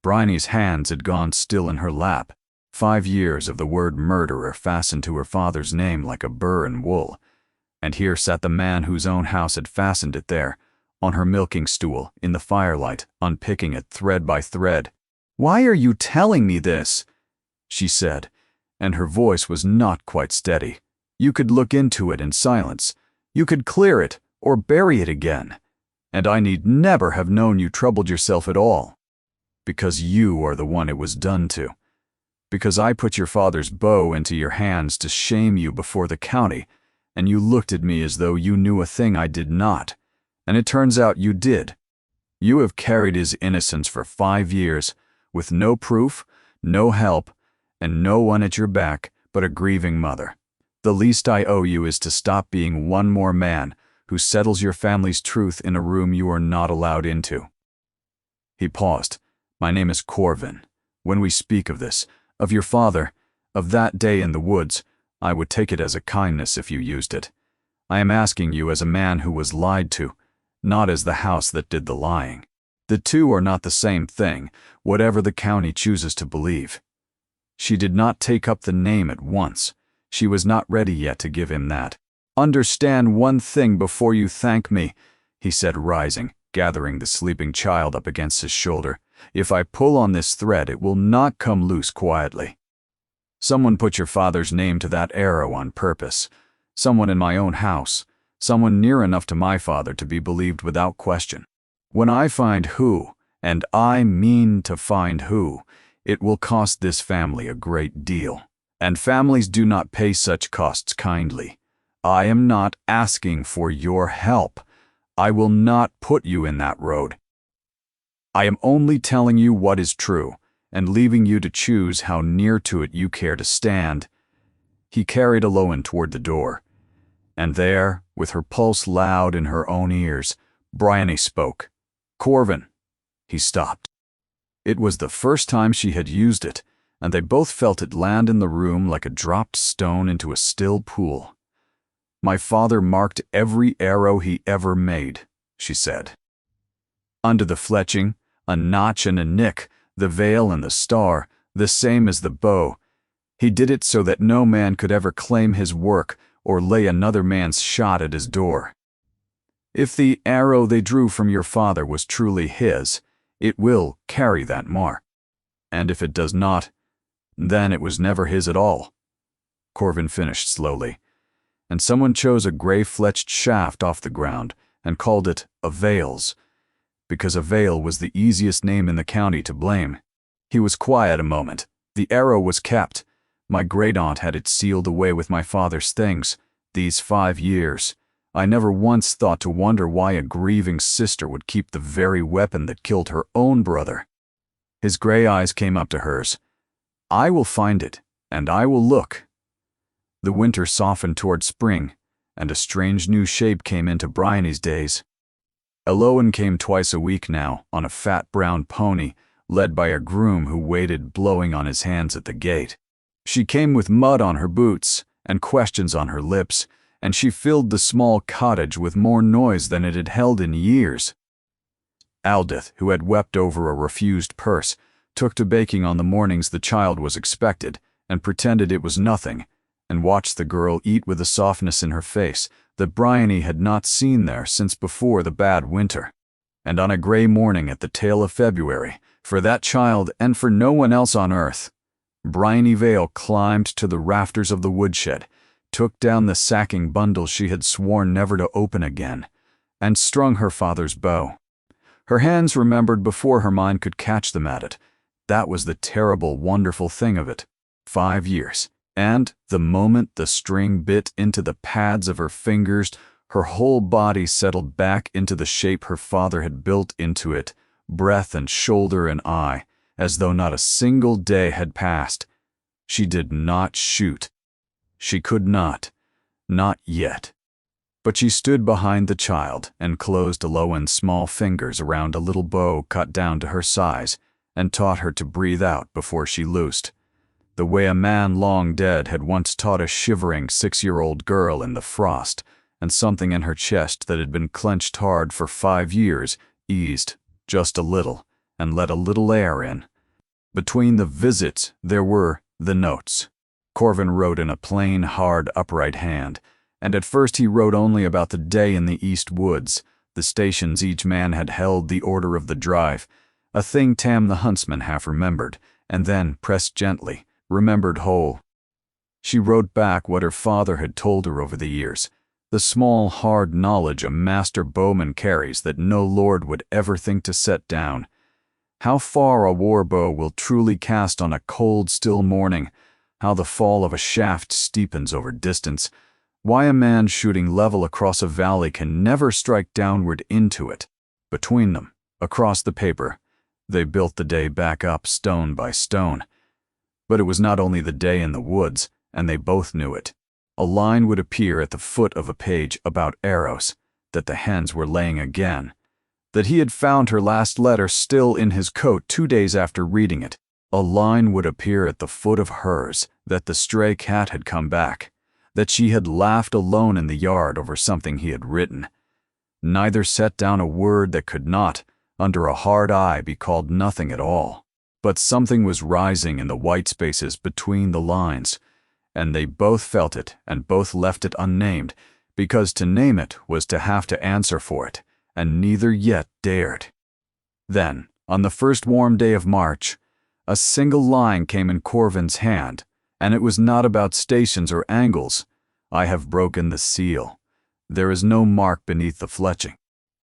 Bryony's hands had gone still in her lap. 5 years of the word murderer fastened to her father's name like a burr in wool. And here sat the man whose own house had fastened it there, on her milking stool, in the firelight, unpicking it thread by thread. "Why are you telling me this?" she said, and her voice was not quite steady. "You could look into it in silence. You could clear it, or bury it again. And I need never have known you troubled yourself at all. Because you are the one it was done to. Because I put your father's bow into your hands to shame you before the county, and you looked at me as though you knew a thing I did not. And it turns out you did. You have carried his innocence for 5 years, with no proof, no help, and no one at your back but a grieving mother. The least I owe you is to stop being one more man who settles your family's truth in a room you are not allowed into." He paused. "My name is Corvin. When we speak of this, of your father, of that day in the woods, I would take it as a kindness if you used it. I am asking you as a man who was lied to, not as the house that did the lying. The two are not the same thing, whatever the county chooses to believe." She did not take up the name at once. She was not ready yet to give him that. "Understand one thing before you thank me," he said, rising, gathering the sleeping child up against his shoulder. "If I pull on this thread, it will not come loose quietly. Someone put your father's name to that arrow on purpose. Someone in my own house. Someone near enough to my father to be believed without question. When I find who, and I mean to find who, it will cost this family a great deal. And families do not pay such costs kindly. I am not asking for your help. I will not put you in that road. I am only telling you what is true, and leaving you to choose how near to it you care to stand." He carried Eloan toward the door. And there, with her pulse loud in her own ears, Bryony spoke. "Corvin." He stopped. It was the first time she had used it, and they both felt it land in the room like a dropped stone into a still pool. "My father marked every arrow he ever made," she said. "Under the fletching, a notch and a nick, the veil and the star, the same as the bow. He did it so that no man could ever claim his work or lay another man's shot at his door. If the arrow they drew from your father was truly his, it will carry that mark. And if it does not, then it was never his at all." Corvin finished slowly. "And someone chose a gray-fletched shaft off the ground and called it a veil's, because a veil was the easiest name in the county to blame." He was quiet a moment. "The arrow was kept. My great-aunt had it sealed away with my father's things. These 5 years. I never once thought to wonder why a grieving sister would keep the very weapon that killed her own brother." His gray eyes came up to hers. "I will find it, and I will look." The winter softened toward spring, and a strange new shape came into Bryony's days. Eloan came twice a week now, on a fat brown pony, led by a groom who waited blowing on his hands at the gate. She came with mud on her boots and questions on her lips, and she filled the small cottage with more noise than it had held in years. Aldith, who had wept over a refused purse, took to baking on the mornings the child was expected, and pretended it was nothing, and watched the girl eat with a softness in her face that Bryony had not seen there since before the bad winter. And on a gray morning at the tail of February, for that child and for no one else on earth, Bryony Vale climbed to the rafters of the woodshed, took down the sacking bundle she had sworn never to open again, and strung her father's bow. Her hands remembered before her mind could catch them at it. That was the terrible, wonderful thing of it. 5 years. And the moment the string bit into the pads of her fingers, her whole body settled back into the shape her father had built into it, breath and shoulder and eye, as though not a single day had passed. She did not shoot. She could not yet. But she stood behind the child and closed Eloan's small fingers around a little bow cut down to her size, and taught her to breathe out before she loosed, the way a man long dead had once taught a shivering 6-year-old girl in the frost, and something in her chest that had been clenched hard for 5 years eased just a little and let a little air in. Between the visits there were the notes. Corvin wrote in a plain, hard, upright hand, and at first he wrote only about the day in the East Woods, the stations each man had held, the order of the drive, a thing Tam the huntsman half remembered, and then, pressed gently, remembered whole. She wrote back what her father had told her over the years, the small, hard knowledge a master bowman carries that no lord would ever think to set down. How far a war bow will truly cast on a cold, still morning, how the fall of a shaft steepens over distance, why a man shooting level across a valley can never strike downward into it. Between them, across the paper, they built the day back up stone by stone. But it was not only the day in the woods, and they both knew it. A line would appear at the foot of a page about arrows, that the hens were laying again, that he had found her last letter still in his coat 2 days after reading it. A line would appear at the foot of hers, that the stray cat had come back, that she had laughed alone in the yard over something he had written. Neither set down a word that could not, under a hard eye, be called nothing at all. But something was rising in the white spaces between the lines, and they both felt it and both left it unnamed, because to name it was to have to answer for it, and neither yet dared. Then, on the first warm day of March, a single line came in Corvin's hand, and it was not about stations or angles. I have broken the seal. There is no mark beneath the fletching.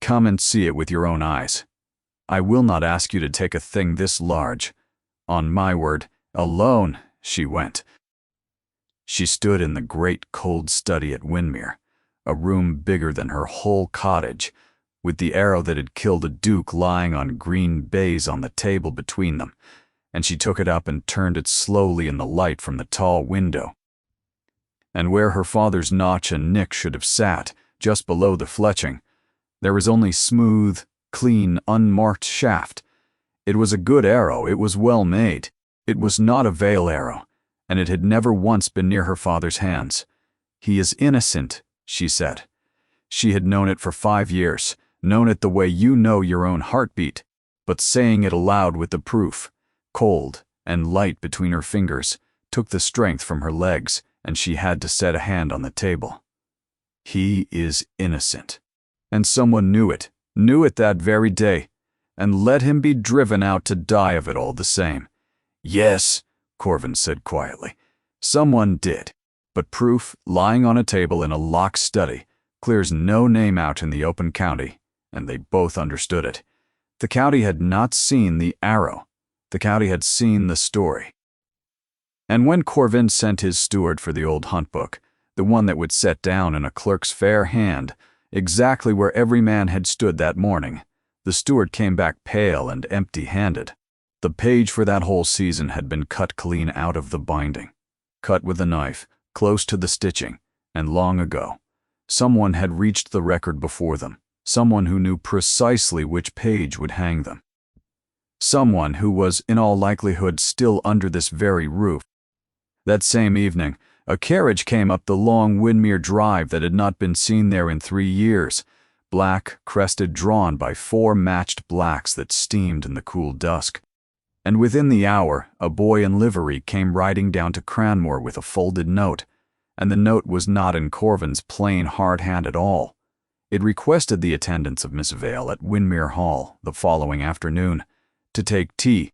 Come and see it with your own eyes. I will not ask you to take a thing this large. On my word, alone, she went. She stood in the great cold study at Windermere, a room bigger than her whole cottage, with the arrow that had killed a duke lying on green baize on the table between them, and she took it up and turned it slowly in the light from the tall window. And where her father's notch and nick should have sat, just below the fletching, there was only smooth, clean, unmarked shaft. It was a good arrow, it was well made. It was not a veil arrow, and it had never once been near her father's hands. He is innocent, she said. She had known it for 5 years, known it the way you know your own heartbeat, but saying it aloud with the proof, cold and light between her fingers, took the strength from her legs, and she had to set a hand on the table. He is innocent. And someone knew it that very day, and let him be driven out to die of it all the same. Yes, Corvin said quietly, someone did, but proof, lying on a table in a locked study, clears no name out in the open county, and they both understood it. The county had not seen the arrow. The county had seen the story. And when Corvin sent his steward for the old hunt book, the one that would set down in a clerk's fair hand exactly where every man had stood that morning, the steward came back pale and empty-handed. The page for that whole season had been cut clean out of the binding, cut with a knife, close to the stitching, and long ago. Someone had reached the record before them, someone who knew precisely which page would hang them. Someone who was, in all likelihood, still under this very roof. That same evening, a carriage came up the long Windermere drive that had not been seen there in 3 years, black, crested, drawn by 4 matched blacks that steamed in the cool dusk. And within the hour, a boy in livery came riding down to Cranmore with a folded note, and the note was not in Corvin's plain hard hand at all. It requested the attendance of Miss Vale at Windermere Hall the following afternoon, to take tea.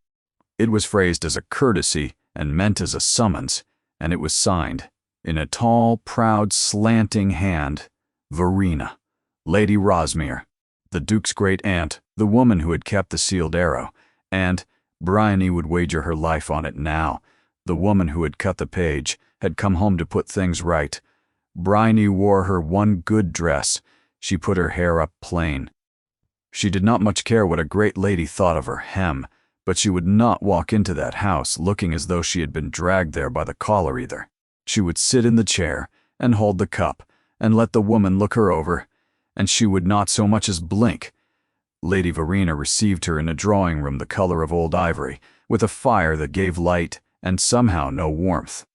It was phrased as a courtesy and meant as a summons, and it was signed, in a tall, proud, slanting hand, Verena, Lady Rosmere, the Duke's great-aunt, the woman who had kept the sealed arrow, and, Bryony would wager her life on it now, the woman who had cut the page, had come home to put things right. Bryony wore her one good dress. She put her hair up plain. She did not much care what a great lady thought of her hem, but she would not walk into that house looking as though she had been dragged there by the collar either. She would sit in the chair and hold the cup and let the woman look her over, and she would not so much as blink. Lady Verena received her in a drawing-room the color of old ivory, with a fire that gave light and somehow no warmth.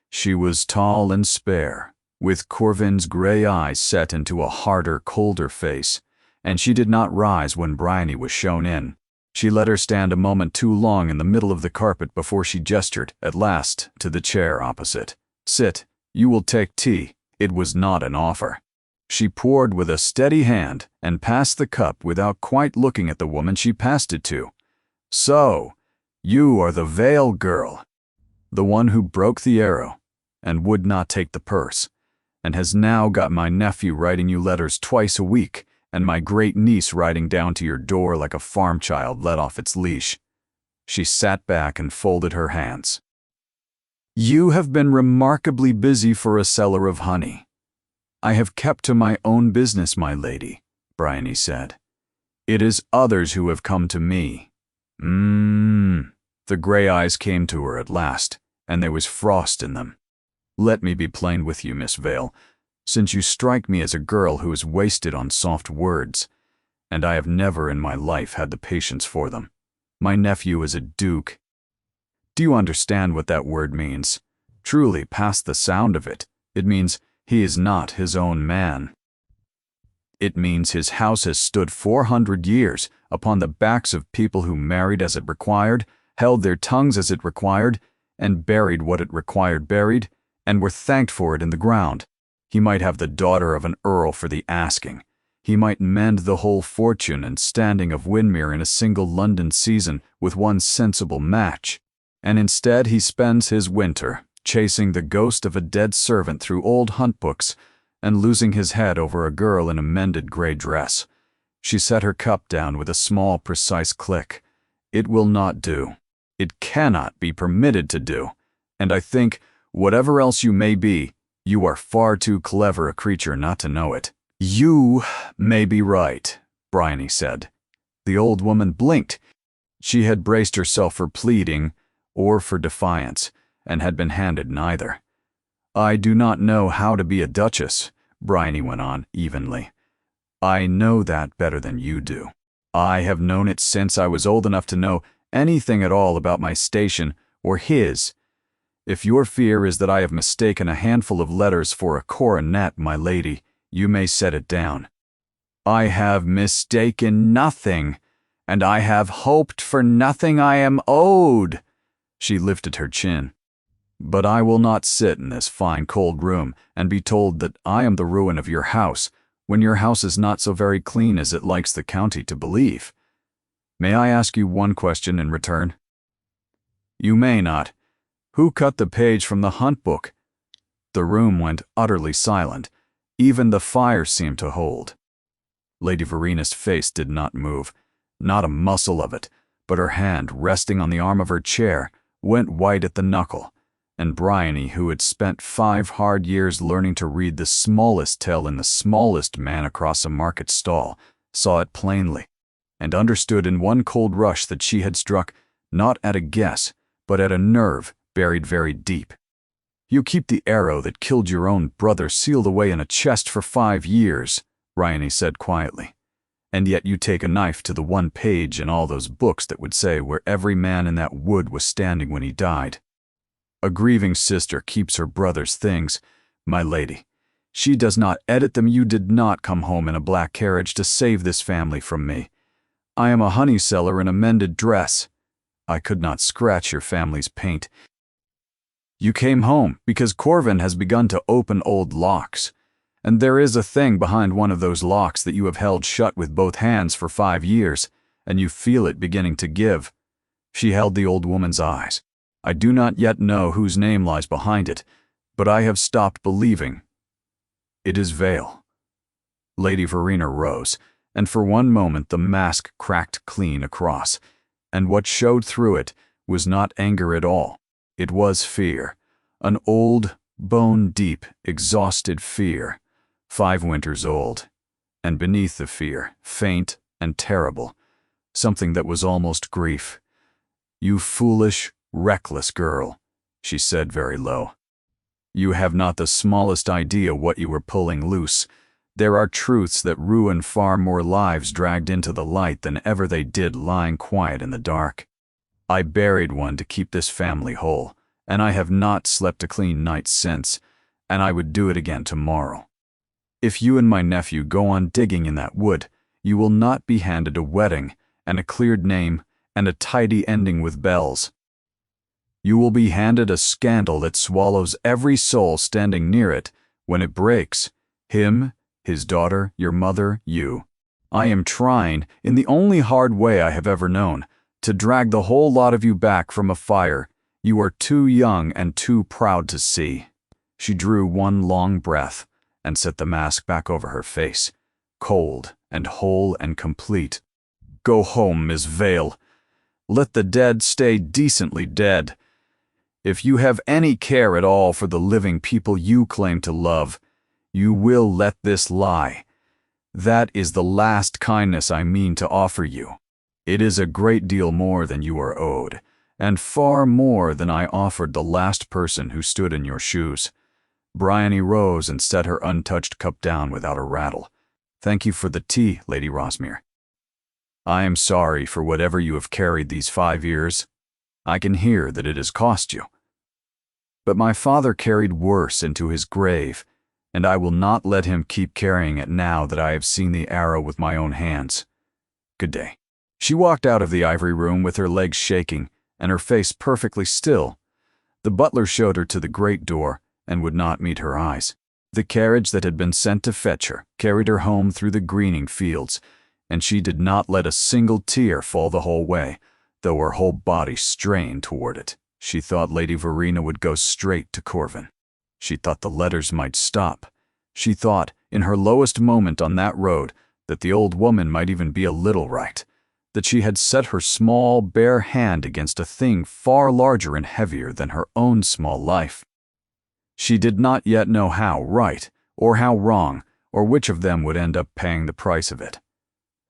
She was tall and spare, with Corvin's gray eyes set into a harder, colder face, and she did not rise when Bryony was shown in. She let her stand a moment too long in the middle of the carpet before she gestured, at last, to the chair opposite. Sit, you will take tea. It was not an offer. She poured with a steady hand and passed the cup without quite looking at the woman she passed it to. "So, you are the Vale girl, the one who broke the arrow and would not take the purse, and has now got my nephew writing you letters twice a week, and my great-niece riding down to your door like a farm child let off its leash." She sat back and folded her hands. "You have been remarkably busy for a seller of honey." "I have kept to my own business, my lady," Bryony said. "It is others who have come to me." The gray eyes came to her at last, and there was frost in them. "Let me be plain with you, Miss Vale, since you strike me as a girl who is wasted on soft words, and I have never in my life had the patience for them. My nephew is a duke. Do you understand what that word means? Truly, past the sound of it, it means he is not his own man. It means his house has stood 400 years upon the backs of people who married as it required, held their tongues as it required, and buried what it required buried, and were thanked for it in the ground. He might have the daughter of an earl for the asking. He might mend the whole fortune and standing of Windermere in a single London season with one sensible match. And instead he spends his winter chasing the ghost of a dead servant through old hunt books and losing his head over a girl in a mended gray dress." She set her cup down with a small, precise click. "It will not do. It cannot be permitted to do. And I think, whatever else you may be, you are far too clever a creature not to know it." "You may be right," Bryony said. The old woman blinked. She had braced herself for pleading or for defiance, and had been handed neither. "I do not know how to be a duchess," Bryony went on evenly. "I know that better than you do. I have known it since I was old enough to know anything at all about my station or his. If your fear is that I have mistaken a handful of letters for a coronet, my lady, you may set it down. I have mistaken nothing, and I have hoped for nothing I am owed." She lifted her chin. "But I will not sit in this fine cold room and be told that I am the ruin of your house, when your house is not so very clean as it likes the county to believe. May I ask you one question in return?" "You may not. Who cut the page from the hunt book?" The room went utterly silent. Even the fire seemed to hold. Lady Verena's face did not move, not a muscle of it, but her hand, resting on the arm of her chair, went white at the knuckle, and Bryony, who had spent 5 hard years learning to read the smallest tale in the smallest man across a market stall, saw it plainly, and understood in one cold rush that she had struck not at a guess, but at a nerve buried very deep. "You keep the arrow that killed your own brother sealed away in a chest for 5 years, Bryony said quietly, "and yet you take a knife to the one page in all those books that would say where every man in that wood was standing when he died. A grieving sister keeps her brother's things, my lady. She does not edit them. You did not come home in a black carriage to save this family from me. I am a honey seller in a mended dress. I could not scratch your family's paint. You came home because Corvin has begun to open old locks, and there is a thing behind one of those locks that you have held shut with both hands for 5 years, and you feel it beginning to give." She held the old woman's eyes. "I do not yet know whose name lies behind it, but I have stopped believing. It is Vale." Lady Verena rose, and for one moment the mask cracked clean across, and what showed through it was not anger at all. It was fear, an old, bone-deep, exhausted fear, 5 winters old, and beneath the fear, faint and terrible, something that was almost grief. "You foolish, reckless girl," she said very low. "You have not the smallest idea what you were pulling loose. There are truths that ruin far more lives dragged into the light than ever they did lying quiet in the dark. I buried one to keep this family whole, and I have not slept a clean night since, and I would do it again tomorrow. If you and my nephew go on digging in that wood, you will not be handed a wedding and a cleared name and a tidy ending with bells. You will be handed a scandal that swallows every soul standing near it when it breaks, him, his daughter, your mother, you. I am trying, in the only hard way I have ever known, to drag the whole lot of you back from a fire you are too young and too proud to see." She drew one long breath and set the mask back over her face, cold and whole and complete. "Go home, Miss Vale. Let the dead stay decently dead. If you have any care at all for the living people you claim to love, you will let this lie. That is the last kindness I mean to offer you. It is a great deal more than you are owed, and far more than I offered the last person who stood in your shoes." Bryony rose and set her untouched cup down without a rattle. "Thank you for the tea, Lady Rosmere. I am sorry for whatever you have carried these 5 years. I can hear that it has cost you. But my father carried worse into his grave, and I will not let him keep carrying it now that I have seen the arrow with my own hands. Good day." She walked out of the ivory room with her legs shaking and her face perfectly still. The butler showed her to the great door and would not meet her eyes. The carriage that had been sent to fetch her carried her home through the greening fields, and she did not let a single tear fall the whole way, though her whole body strained toward it. She thought Lady Verena would go straight to Corvin. She thought the letters might stop. She thought, in her lowest moment on that road, that the old woman might even be a little right, that she had set her small, bare hand against a thing far larger and heavier than her own small life. She did not yet know how right, or how wrong, or which of them would end up paying the price of it.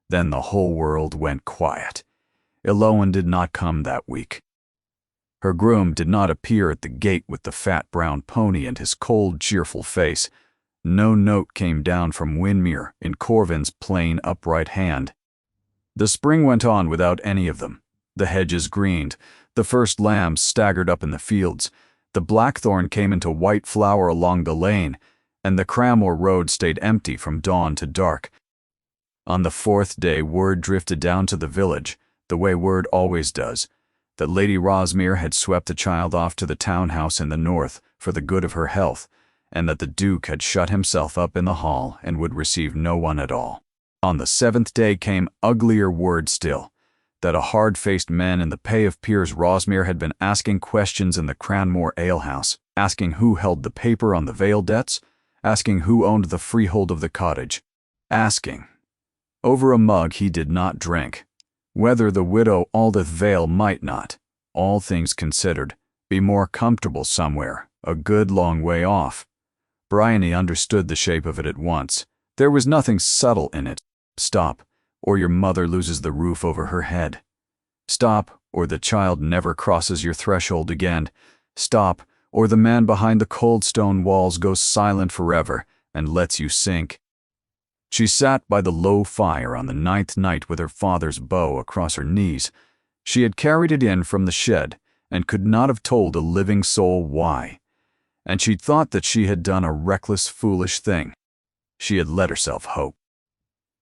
Then the whole world went quiet. Eloan did not come that week. Her groom did not appear at the gate with the fat brown pony and his cold, cheerful face. No note came down from Winmere in Corvin's plain, upright hand. The spring went on without any of them. The hedges greened, the first lambs staggered up in the fields, the blackthorn came into white flower along the lane, and the Cranmore road stayed empty from dawn to dark. On the 4th day word drifted down to the village, the way word always does, that Lady Rosmere had swept the child off to the townhouse in the north for the good of her health, and that the Duke had shut himself up in the hall and would receive no one at all. On the 7th day came uglier word still, that a hard-faced man in the pay of Piers Rosmere had been asking questions in the Cranmore alehouse, asking who held the paper on the Vale debts, asking who owned the freehold of the cottage, asking, over a mug he did not drink, whether the widow Aldith Vale might not, all things considered, be more comfortable somewhere, a good long way off. Bryony understood the shape of it at once. There was nothing subtle in it. Stop, or your mother loses the roof over her head. Stop, or the child never crosses your threshold again. Stop, or the man behind the cold stone walls goes silent forever and lets you sink. She sat by the low fire on the 9th night with her father's bow across her knees. She had carried it in from the shed and could not have told a living soul why. And she thought that she had done a reckless, foolish thing. She had let herself hope.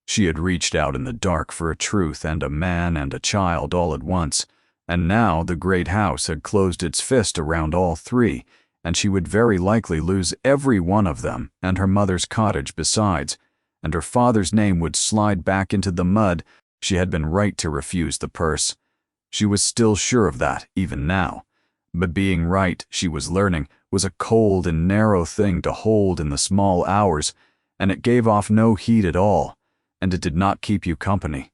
She had reached out in the dark for a truth and a man and a child all at once, and now the great house had closed its fist around all three, and she would very likely lose every one of them and her mother's cottage besides, and her father's name would slide back into the mud. She had been right to refuse the purse. She was still sure of that, even now. But being right, she was learning, was a cold and narrow thing to hold in the small hours, and it gave off no heat at all, and it did not keep you company.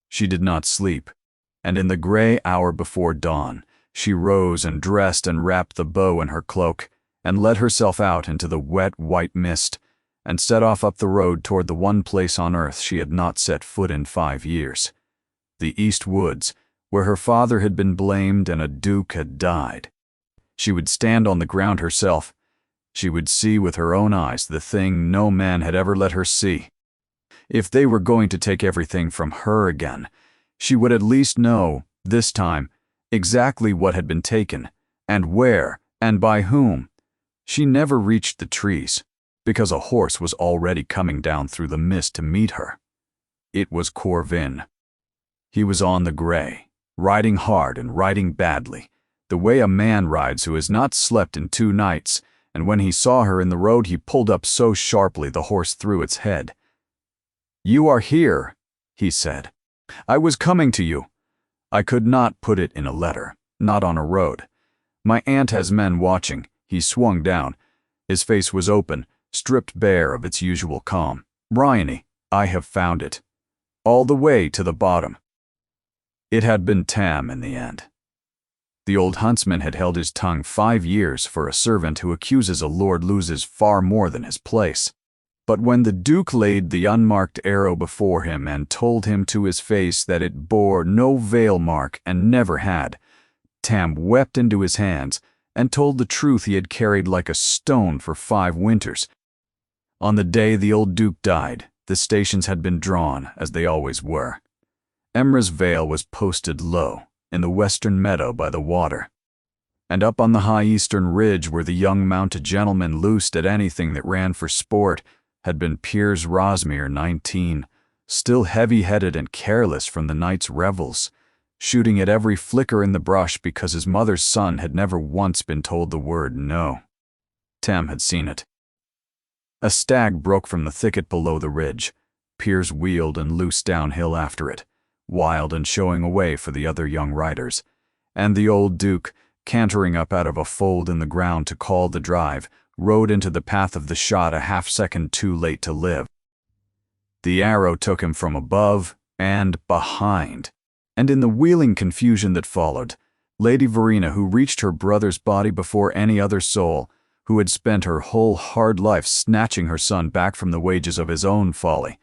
She did not sleep, and in the gray hour before dawn, she rose and dressed and wrapped the bow in her cloak, and let herself out into the wet white mist, and set off up the road toward the one place on earth she had not set foot in 5 years. The East Woods, where her father had been blamed and a duke had died. She would stand on the ground herself. She would see with her own eyes the thing no man had ever let her see. If they were going to take everything from her again, she would at least know, this time, exactly what had been taken, and where, and by whom. She never reached the trees, because a horse was already coming down through the mist to meet her. It was Corvin. He was on the gray, riding hard and riding badly, the way a man rides who has not slept in 2 nights, and when he saw her in the road he pulled up so sharply the horse threw its head. "You are here," he said. "I was coming to you. I could not put it in a letter, not on a road. My aunt has men watching." He swung down. His face was open, stripped bare of its usual calm. "Bryony, I have found it. All the way to the bottom." It had been Tam in the end. The old huntsman had held his tongue 5 years, for a servant who accuses a lord loses far more than his place. But when the Duke laid the unmarked arrow before him and told him to his face that it bore no veil mark and never had, Tam wept into his hands and told the truth he had carried like a stone for 5 winters. On the day the old Duke died, the stations had been drawn, as they always were. Emrys Vale was posted low, in the western meadow by the water. And up on the high eastern ridge where the young mounted gentlemen loosed at anything that ran for sport had been Piers Rosmere, 19, still heavy-headed and careless from the night's revels, shooting at every flicker in the brush because his mother's son had never once been told the word no. Tam had seen it. A stag broke from the thicket below the ridge. Piers wheeled and loosed downhill after it, wild and showing away for the other young riders, and the old Duke, cantering up out of a fold in the ground to call the drive, rode into the path of the shot a half-second too late to live. The arrow took him from above and behind, and in the wheeling confusion that followed, Lady Verena, who reached her brother's body before any other soul, who had spent her whole hard life snatching her son back from the wages of his own folly,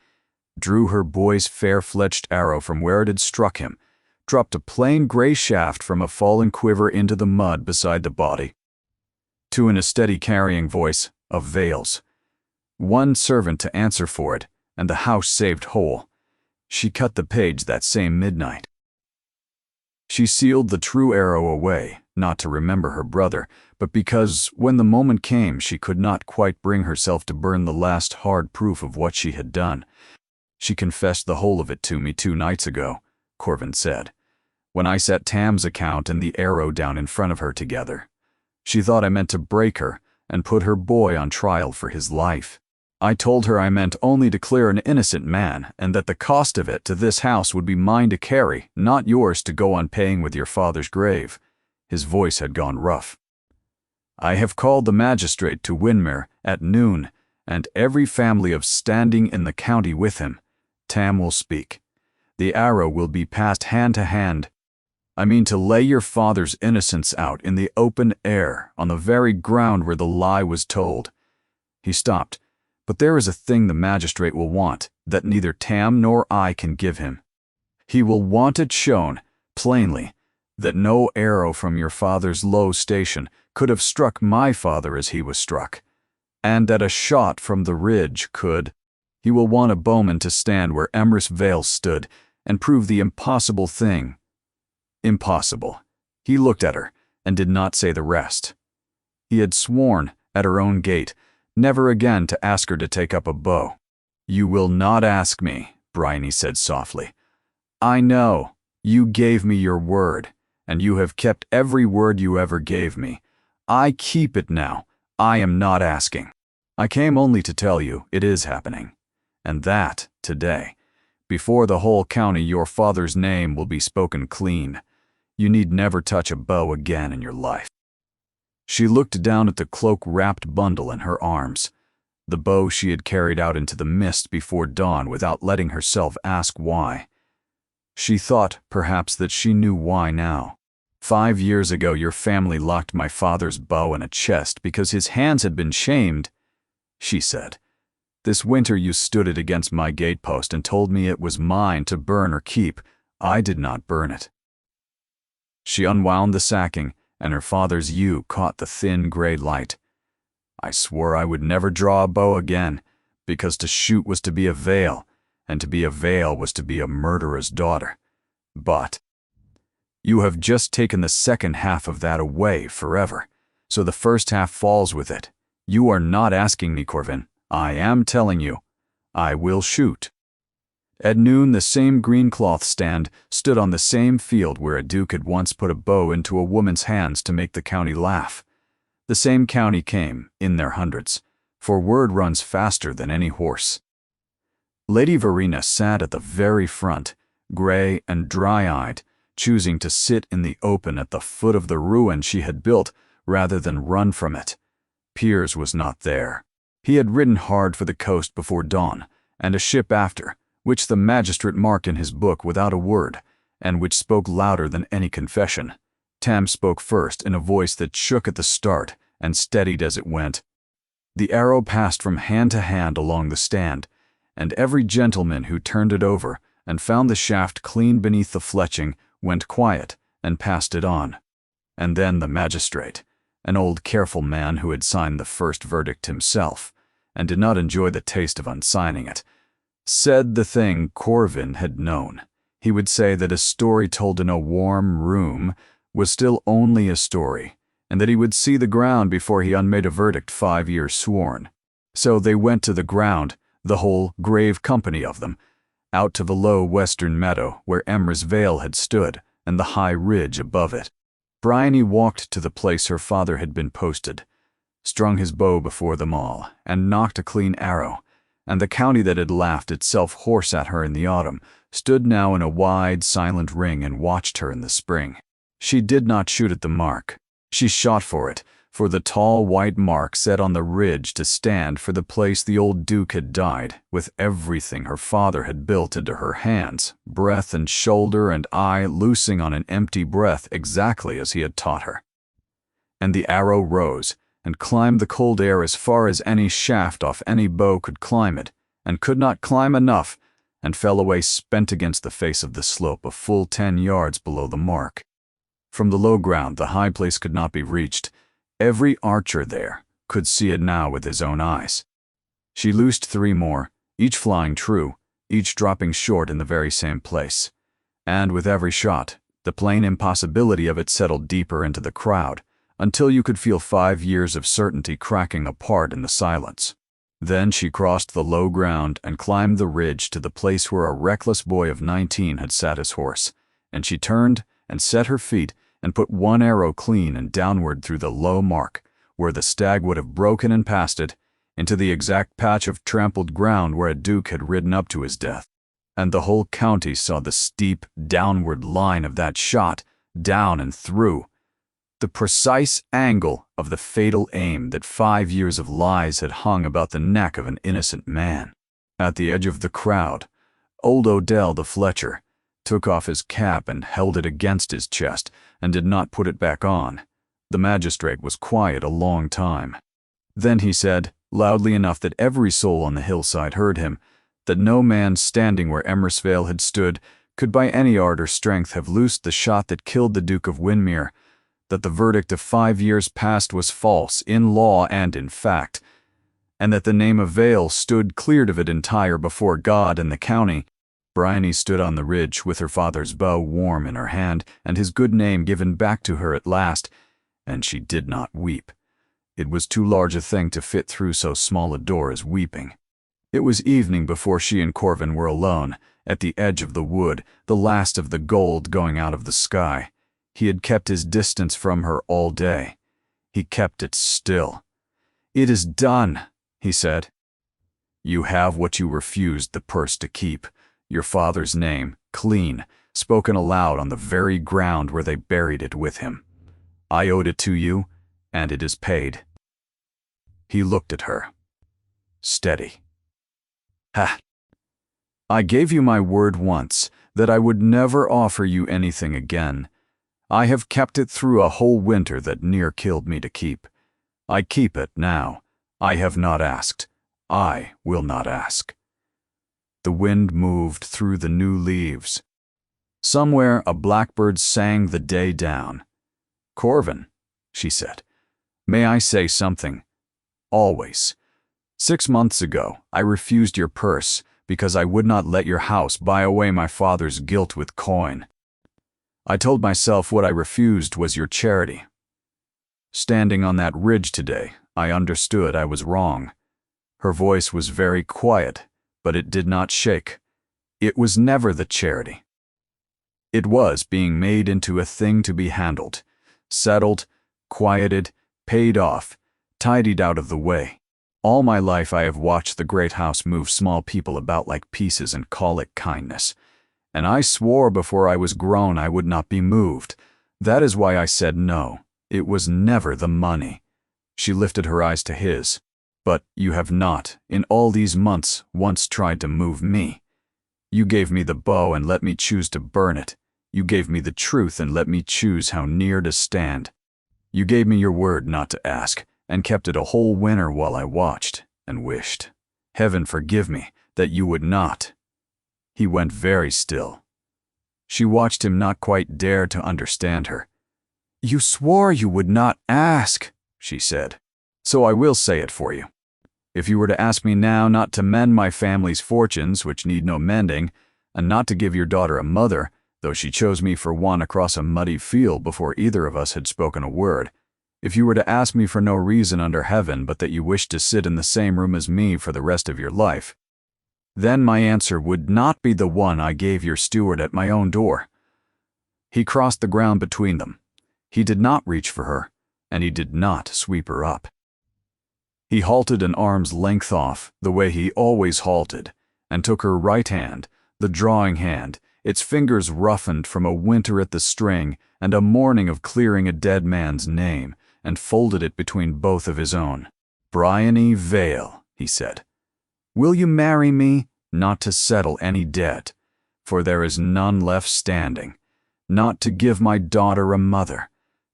drew her boy's fair-fletched arrow from where it had struck him, dropped a plain gray shaft from a fallen quiver into the mud beside the body. To in a steady carrying voice, of Vale's. One servant to answer for it, and the house saved whole. She cut the page that same midnight. She sealed the true arrow away, not to remember her brother, but because, when the moment came, she could not quite bring herself to burn the last hard proof of what she had done. "She confessed the whole of it to me 2 nights ago," Corvin said, "when I set Tam's account and the arrow down in front of her together. She thought I meant to break her and put her boy on trial for his life. I told her I meant only to clear an innocent man, and that the cost of it to this house would be mine to carry, not yours to go on paying with your father's grave." His voice had gone rough. "I have called the magistrate to Winmere at noon, and every family of standing in the county with him. Tam will speak. The arrow will be passed hand to hand. I mean to lay your father's innocence out in the open air, on the very ground where the lie was told." He stopped. "But there is a thing the magistrate will want, that neither Tam nor I can give him. He will want it shown, plainly, that no arrow from your father's low station could have struck my father as he was struck, and that a shot from the ridge could. He will want a bowman to stand where Emrys Vale stood, and prove the impossible thing. Impossible." He looked at her, and did not say the rest. He had sworn, at her own gate, never again to ask her to take up a bow. "You will not ask me," Bryony said softly. "I know. You gave me your word, and you have kept every word you ever gave me. I keep it now. I am not asking. I came only to tell you it is happening. And that, today. Before the whole county your father's name will be spoken clean. You need never touch a bow again in your life." She looked down at the cloak-wrapped bundle in her arms, the bow she had carried out into the mist before dawn without letting herself ask why. She thought, perhaps, that she knew why now. 5 years ago your family locked my father's bow in a chest because his hands had been shamed, she said. This winter you stood it against my gatepost and told me it was mine to burn or keep. I did not burn it. She unwound the sacking, and her father's yew caught the thin gray light. I swore I would never draw a bow again, because to shoot was to be a Vale, and to be a Vale was to be a murderer's daughter. But you have just taken the second half of that away forever, so the first half falls with it. You are not asking me, Corvin. I am telling you. I will shoot. At noon, the same green cloth stand stood on the same field where a duke had once put a bow into a woman's hands to make the county laugh. The same county came, in their hundreds, for word runs faster than any horse. Lady Verena sat at the very front, gray and dry-eyed, choosing to sit in the open at the foot of the ruin she had built rather than run from it. Piers was not there. He had ridden hard for the coast before dawn, and a ship after, which the magistrate marked in his book without a word, and which spoke louder than any confession. Tam spoke first in a voice that shook at the start and steadied as it went. The arrow passed from hand to hand along the stand, and every gentleman who turned it over and found the shaft clean beneath the fletching went quiet and passed it on. And then the magistrate, an old careful man who had signed the first verdict himself, and did not enjoy the taste of unsigning it, said the thing Corvin had known. He would say that a story told in a warm room was still only a story, and that he would see the ground before he unmade a verdict 5 years sworn. So they went to the ground, the whole grave company of them, out to the low western meadow where Emrys Vale had stood and the high ridge above it. Bryony walked to the place her father had been posted, strung his bow before them all, and nocked a clean arrow, and the county that had laughed itself hoarse at her in the autumn stood now in a wide, silent ring and watched her in the spring. She did not shoot at the mark. She shot for it, for the tall white mark set on the ridge to stand for the place the old Duke had died, with everything her father had built into her hands, breath and shoulder and eye loosing on an empty breath exactly as he had taught her. And the arrow rose, and climbed the cold air as far as any shaft off any bow could climb it, and could not climb enough, and fell away spent against the face of the slope a full 10 yards below the mark. From the low ground the high place could not be reached. Every archer there could see it now with his own eyes. She loosed 3 more, each flying true, each dropping short in the very same place. And with every shot, the plain impossibility of it settled deeper into the crowd, until you could feel 5 years of certainty cracking apart in the silence. Then she crossed the low ground and climbed the ridge to the place where a reckless boy of 19 had sat his horse, and she turned and set her feet and put 1 arrow clean and downward through the low mark, where the stag would have broken and passed it, into the exact patch of trampled ground where a duke had ridden up to his death. And the whole county saw the steep, downward line of that shot, down and through, the precise angle of the fatal aim that 5 years of lies had hung about the neck of an innocent man. At the edge of the crowd, old Odell the Fletcher took off his cap and held it against his chest, and did not put it back on. The magistrate was quiet a long time. Then he said, loudly enough that every soul on the hillside heard him, that no man standing where Emrys Vale had stood could by any art or strength have loosed the shot that killed the Duke of Windermere, that the verdict of 5 years past was false in law and in fact, and that the name of Vale stood cleared of it entire before God and the county. Bryony stood on the ridge with her father's bow warm in her hand and his good name given back to her at last, and she did not weep. It was too large a thing to fit through so small a door as weeping. It was evening before she and Corvin were alone, at the edge of the wood, the last of the gold going out of the sky. He had kept his distance from her all day. He kept it still. "It is done," he said. "You have what you refused the purse to keep. Your father's name, clean, spoken aloud on the very ground where they buried it with him. I owed it to you, and it is paid." He looked at her. Steady. "Ha! I gave you my word once that I would never offer you anything again. I have kept it through a whole winter that near killed me to keep. I keep it now. I have not asked. I will not ask." The wind moved through the new leaves. Somewhere a blackbird sang the day down. "Corvin," she said, "may I say something? Always. 6 months ago, I refused your purse because I would not let your house buy away my father's guilt with coin. I told myself what I refused was your charity. Standing on that ridge today, I understood I was wrong." Her voice was very quiet, but it did not shake. It was never the charity. It was being made into a thing to be handled, settled, quieted, paid off, tidied out of the way. All my life I have watched the great house move small people about like pieces and call it kindness. And I swore before I was grown I would not be moved. That is why I said no. It was never the money. She lifted her eyes to his. But you have not, in all these months, once tried to move me. You gave me the bow and let me choose to burn it. You gave me the truth and let me choose how near to stand. You gave me your word not to ask, and kept it a whole winter while I watched and wished. Heaven forgive me that you would not. He went very still. She watched him, not quite dare to understand her. You swore you would not ask, she said. So I will say it for you. If you were to ask me now not to mend my family's fortunes, which need no mending, and not to give your daughter a mother, though she chose me for one across a muddy field before either of us had spoken a word, if you were to ask me for no reason under heaven but that you wished to sit in the same room as me for the rest of your life, then my answer would not be the one I gave your steward at my own door. He crossed the ground between them. He did not reach for her, and he did not sweep her up. He halted an arm's length off, the way he always halted, and took her right hand, the drawing hand, its fingers roughened from a winter at the string and a morning of clearing a dead man's name, and folded it between both of his own. Bryony Vale, he said. Will you marry me, not to settle any debt, for there is none left standing, not to give my daughter a mother,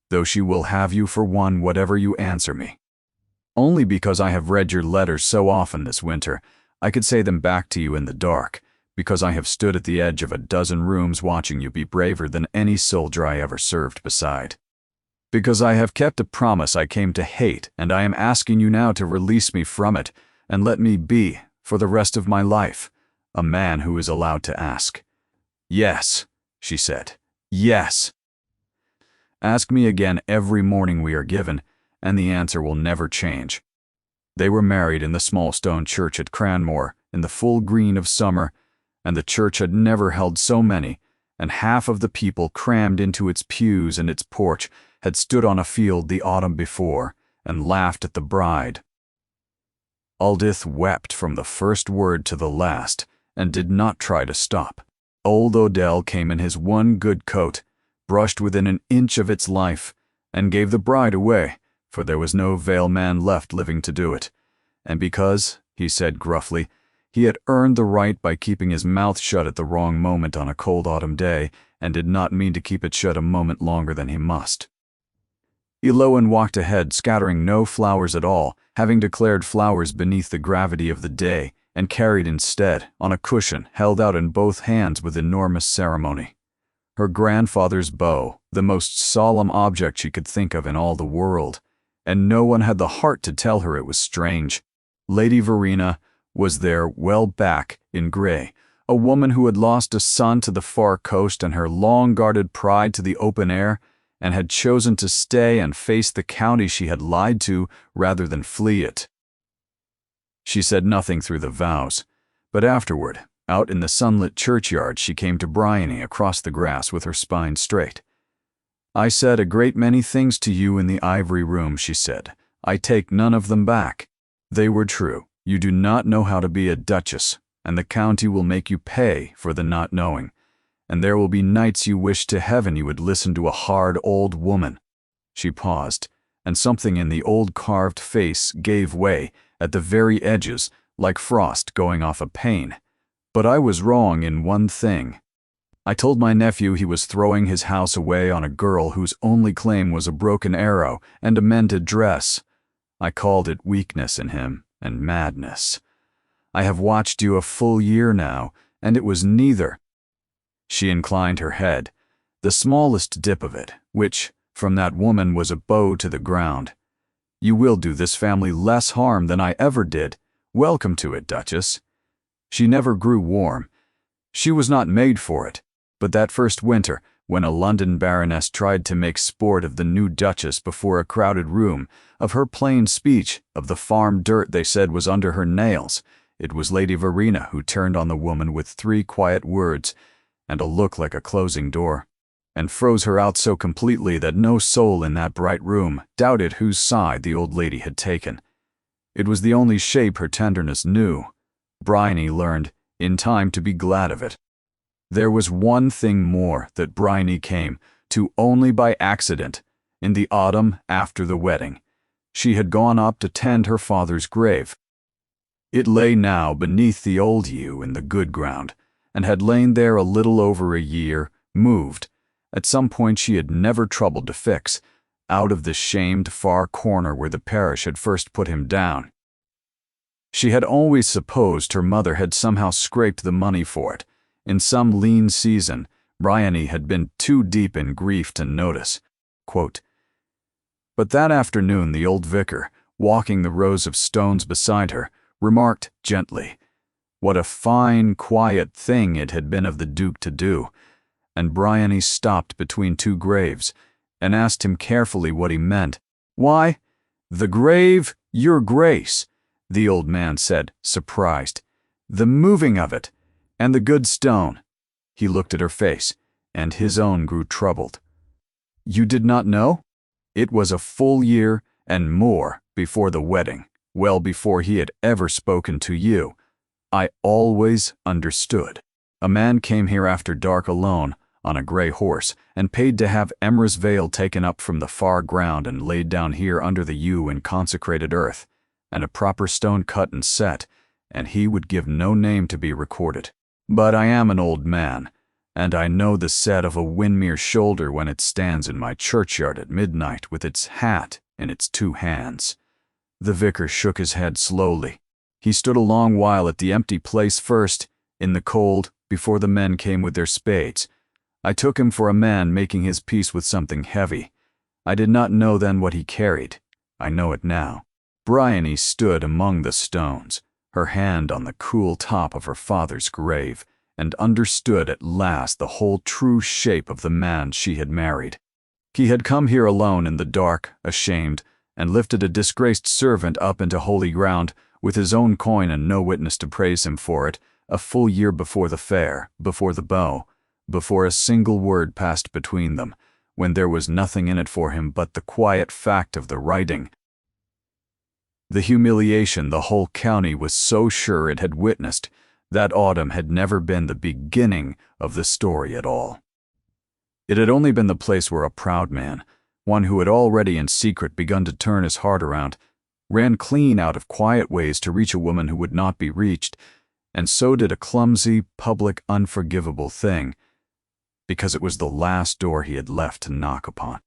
though she will have you for one whatever you answer me. Only because I have read your letters so often this winter, I could say them back to you in the dark, because I have stood at the edge of a dozen rooms watching you be braver than any soldier I ever served beside. Because I have kept a promise I came to hate, and I am asking you now to release me from it, and let me be, for the rest of my life, a man who is allowed to ask. Yes, she said. Yes. Ask me again every morning we are given, and the answer will never change. They were married in the small stone church at Cranmore in the full green of summer, and the church had never held so many, and half of the people crammed into its pews and its porch had stood on a field the autumn before and laughed at the bride. Aldith wept from the first word to the last and did not try to stop. Old Odell came in his one good coat, brushed within an inch of its life, and gave the bride away, for there was no Vale man left living to do it, and because, he said gruffly, he had earned the right by keeping his mouth shut at the wrong moment on a cold autumn day, and did not mean to keep it shut a moment longer than he must. Eloan walked ahead, scattering no flowers at all, having declared flowers beneath the gravity of the day, and carried instead, on a cushion held out in both hands with enormous ceremony, her grandfather's bow, the most solemn object she could think of in all the world, and no one had the heart to tell her it was strange. Lady Verena was there, well back, in gray, a woman who had lost a son to the far coast and her long-guarded pride to the open air, and had chosen to stay and face the county she had lied to rather than flee it. She said nothing through the vows, but afterward, out in the sunlit churchyard, she came to Bryony across the grass with her spine straight. I said a great many things to you in the ivory room, she said. I take none of them back. They were true. You do not know how to be a duchess, and the county will make you pay for the not knowing. And there will be nights you wish to heaven you would listen to a hard old woman. She paused, and something in the old carved face gave way at the very edges, like frost going off a pane. But I was wrong in one thing. I told my nephew he was throwing his house away on a girl whose only claim was a broken arrow and a mended dress. I called it weakness in him and madness. I have watched you a full year now, and it was neither. She inclined her head, the smallest dip of it, which, from that woman, was a bow to the ground. You will do this family less harm than I ever did. Welcome to it, Duchess. She never grew warm. She was not made for it. But that first winter, when a London baroness tried to make sport of the new Duchess before a crowded room, of her plain speech, of the farm dirt they said was under her nails, it was Lady Verena who turned on the woman with 3 quiet words and a look like a closing door. and froze her out so completely that no soul in that bright room doubted whose side the old lady had taken. It was the only shape her tenderness knew. Bryony learned, in time, to be glad of it. There was one thing more that Bryony came to only by accident. In the autumn after the wedding, she had gone up to tend her father's grave. It lay now beneath the old yew in the good ground, and had lain there a little over a year, moved, at some point she had never troubled to fix, out of the shamed far corner where the parish had first put him down. She had always supposed her mother had somehow scraped the money for it. In some lean season, Bryony had been too deep in grief to notice. Quote, but that afternoon the old vicar, walking the rows of stones beside her, remarked gently, what a fine, quiet thing it had been of the Duke to do, and Bryony stopped between two graves, and asked him carefully what he meant. Why, the grave, your grace, the old man said, surprised. The moving of it, and the good stone. He looked at her face, and his own grew troubled. You did not know? It was a full year and more before the wedding, well before he had ever spoken to you. I always understood. A man came here after dark alone, on a gray horse, and paid to have Emrys Vale taken up from the far ground and laid down here under the yew in consecrated earth, and a proper stone cut and set, and he would give no name to be recorded. But I am an old man, and I know the set of a Winmere shoulder when it stands in my churchyard at midnight with its hat in its two hands. The vicar shook his head slowly. He stood a long while at the empty place first, in the cold, before the men came with their spades. I took him for a man making his peace with something heavy. I did not know then what he carried. I know it now. Bryony stood among the stones, her hand on the cool top of her father's grave, and understood at last the whole true shape of the man she had married. He had come here alone in the dark, ashamed, and lifted a disgraced servant up into holy ground, with his own coin and no witness to praise him for it, a full year before the fair, before the bow, before a single word passed between them, when there was nothing in it for him but the quiet fact of the writing. The humiliation the whole county was so sure it had witnessed, that autumn had never been the beginning of the story at all. It had only been the place where a proud man, one who had already in secret begun to turn his heart around, ran clean out of quiet ways to reach a woman who would not be reached, and so did a clumsy, public, unforgivable thing, because it was the last door he had left to knock upon.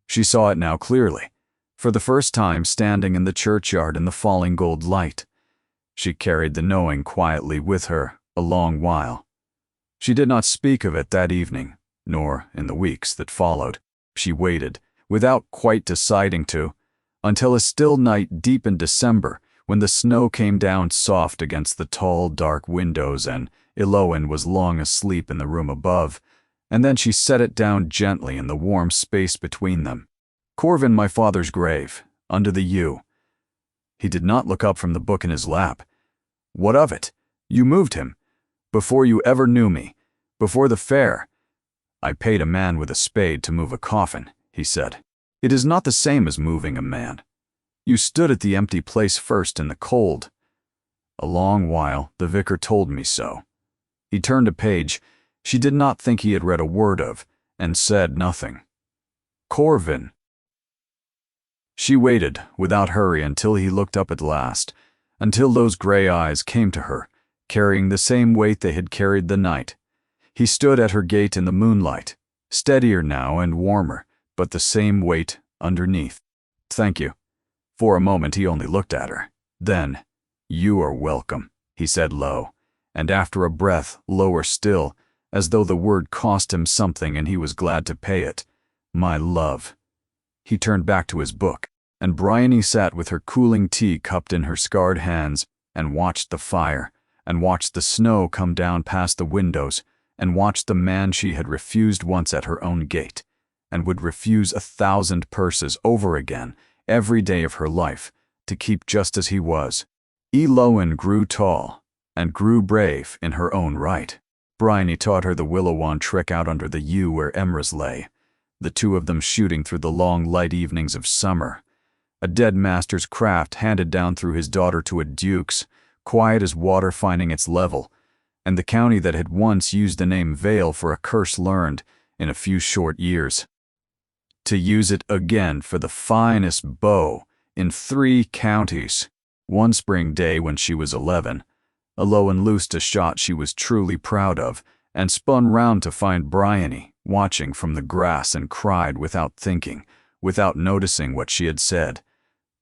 She saw it now clearly, for the first time standing in the churchyard in the falling gold light. She carried the knowing quietly with her a long while. She did not speak of it that evening, nor in the weeks that followed. She waited, without quite deciding to, until a still night deep in December, when the snow came down soft against the tall, dark windows and Elowen was long asleep in the room above, and then she set it down gently in the warm space between them. Corvin, my father's grave, under the yew. He did not look up from the book in his lap. What of it? You moved him. Before you ever knew me. Before the fair. I paid a man with a spade to move a coffin, he said. It is not the same as moving a man. You stood at the empty place first in the cold. A long while the vicar told me so. He turned a page she did not think he had read a word of, and said nothing. Corvin. She waited, without hurry, until he looked up at last, until those gray eyes came to her, carrying the same weight they had carried the night. He stood at her gate in the moonlight, steadier now and warmer, but the same weight underneath. Thank you. For a moment he only looked at her. Then, you are welcome, he said low, and after a breath, lower still, as though the word cost him something and he was glad to pay it. My love. He turned back to his book, and Bryony sat with her cooling tea cupped in her scarred hands, and watched the fire, and watched the snow come down past the windows, and watched the man she had refused once at her own gate, and would refuse 1,000 purses over again every day of her life, to keep just as he was. Elowen grew tall, and grew brave in her own right. Bryony taught her the willow wand trick out under the yew where Emrys lay, the two of them shooting through the long light evenings of summer. A dead master's craft handed down through his daughter to a duke's, quiet as water finding its level, and the county that had once used the name Vale for a curse learned, in a few short years, to use it again for the finest bow in 3 counties. One spring day when she was 11, Aloan loosed a shot she was truly proud of, and spun round to find Bryony watching from the grass and cried without thinking, without noticing what she had said.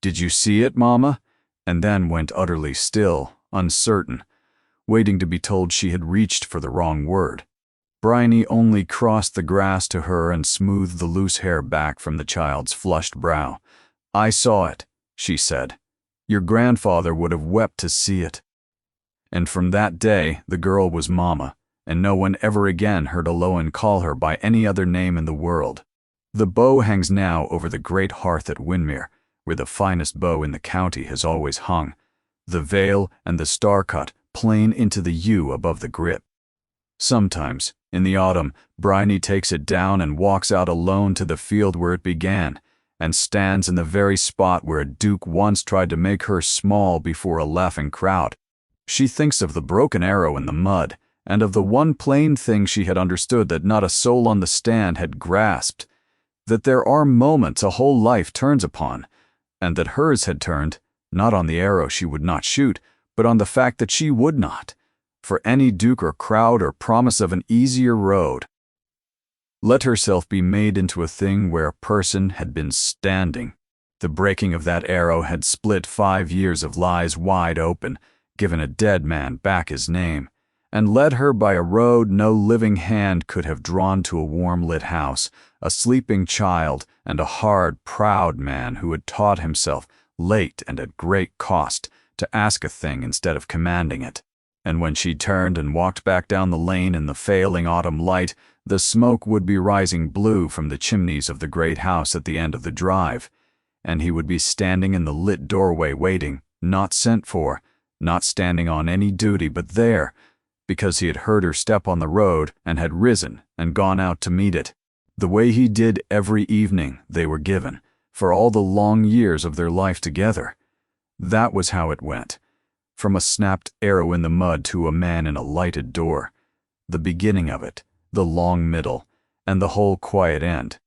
"Did you see it, Mama?" And then went utterly still, uncertain, waiting to be told she had reached for the wrong word. Bryony only crossed the grass to her and smoothed the loose hair back from the child's flushed brow. "I saw it," she said. "Your grandfather would have wept to see it." And from that day the girl was Mama, and no one ever again heard Aloan call her by any other name in the world. The bow hangs now over the great hearth at Windermere, where the finest bow in the county has always hung, the veil and the star-cut plain into the yew above the grip. Sometimes, in the autumn, Bryony takes it down and walks out alone to the field where it began, and stands in the very spot where a duke once tried to make her small before a laughing crowd. She thinks of the broken arrow in the mud, and of the one plain thing she had understood that not a soul on the stand had grasped, that there are moments a whole life turns upon, and that hers had turned, not on the arrow she would not shoot, but on the fact that she would not, for any duke or crowd or promise of an easier road. Let herself be made into a thing where a person had been standing. The breaking of that arrow had split 5 years of lies wide open, given a dead man back his name, and led her by a road no living hand could have drawn to a warm-lit house, a sleeping child, and a hard, proud man who had taught himself, late and at great cost, to ask a thing instead of commanding it. And when she turned and walked back down the lane in the failing autumn light, the smoke would be rising blue from the chimneys of the great house at the end of the drive, and he would be standing in the lit doorway waiting, not sent for, not standing on any duty but there, because he had heard her step on the road and had risen and gone out to meet it, the way he did every evening they were given, for all the long years of their life together. That was how it went, from a snapped arrow in the mud to a man in a lighted door, the beginning of it, the long middle, and the whole quiet end.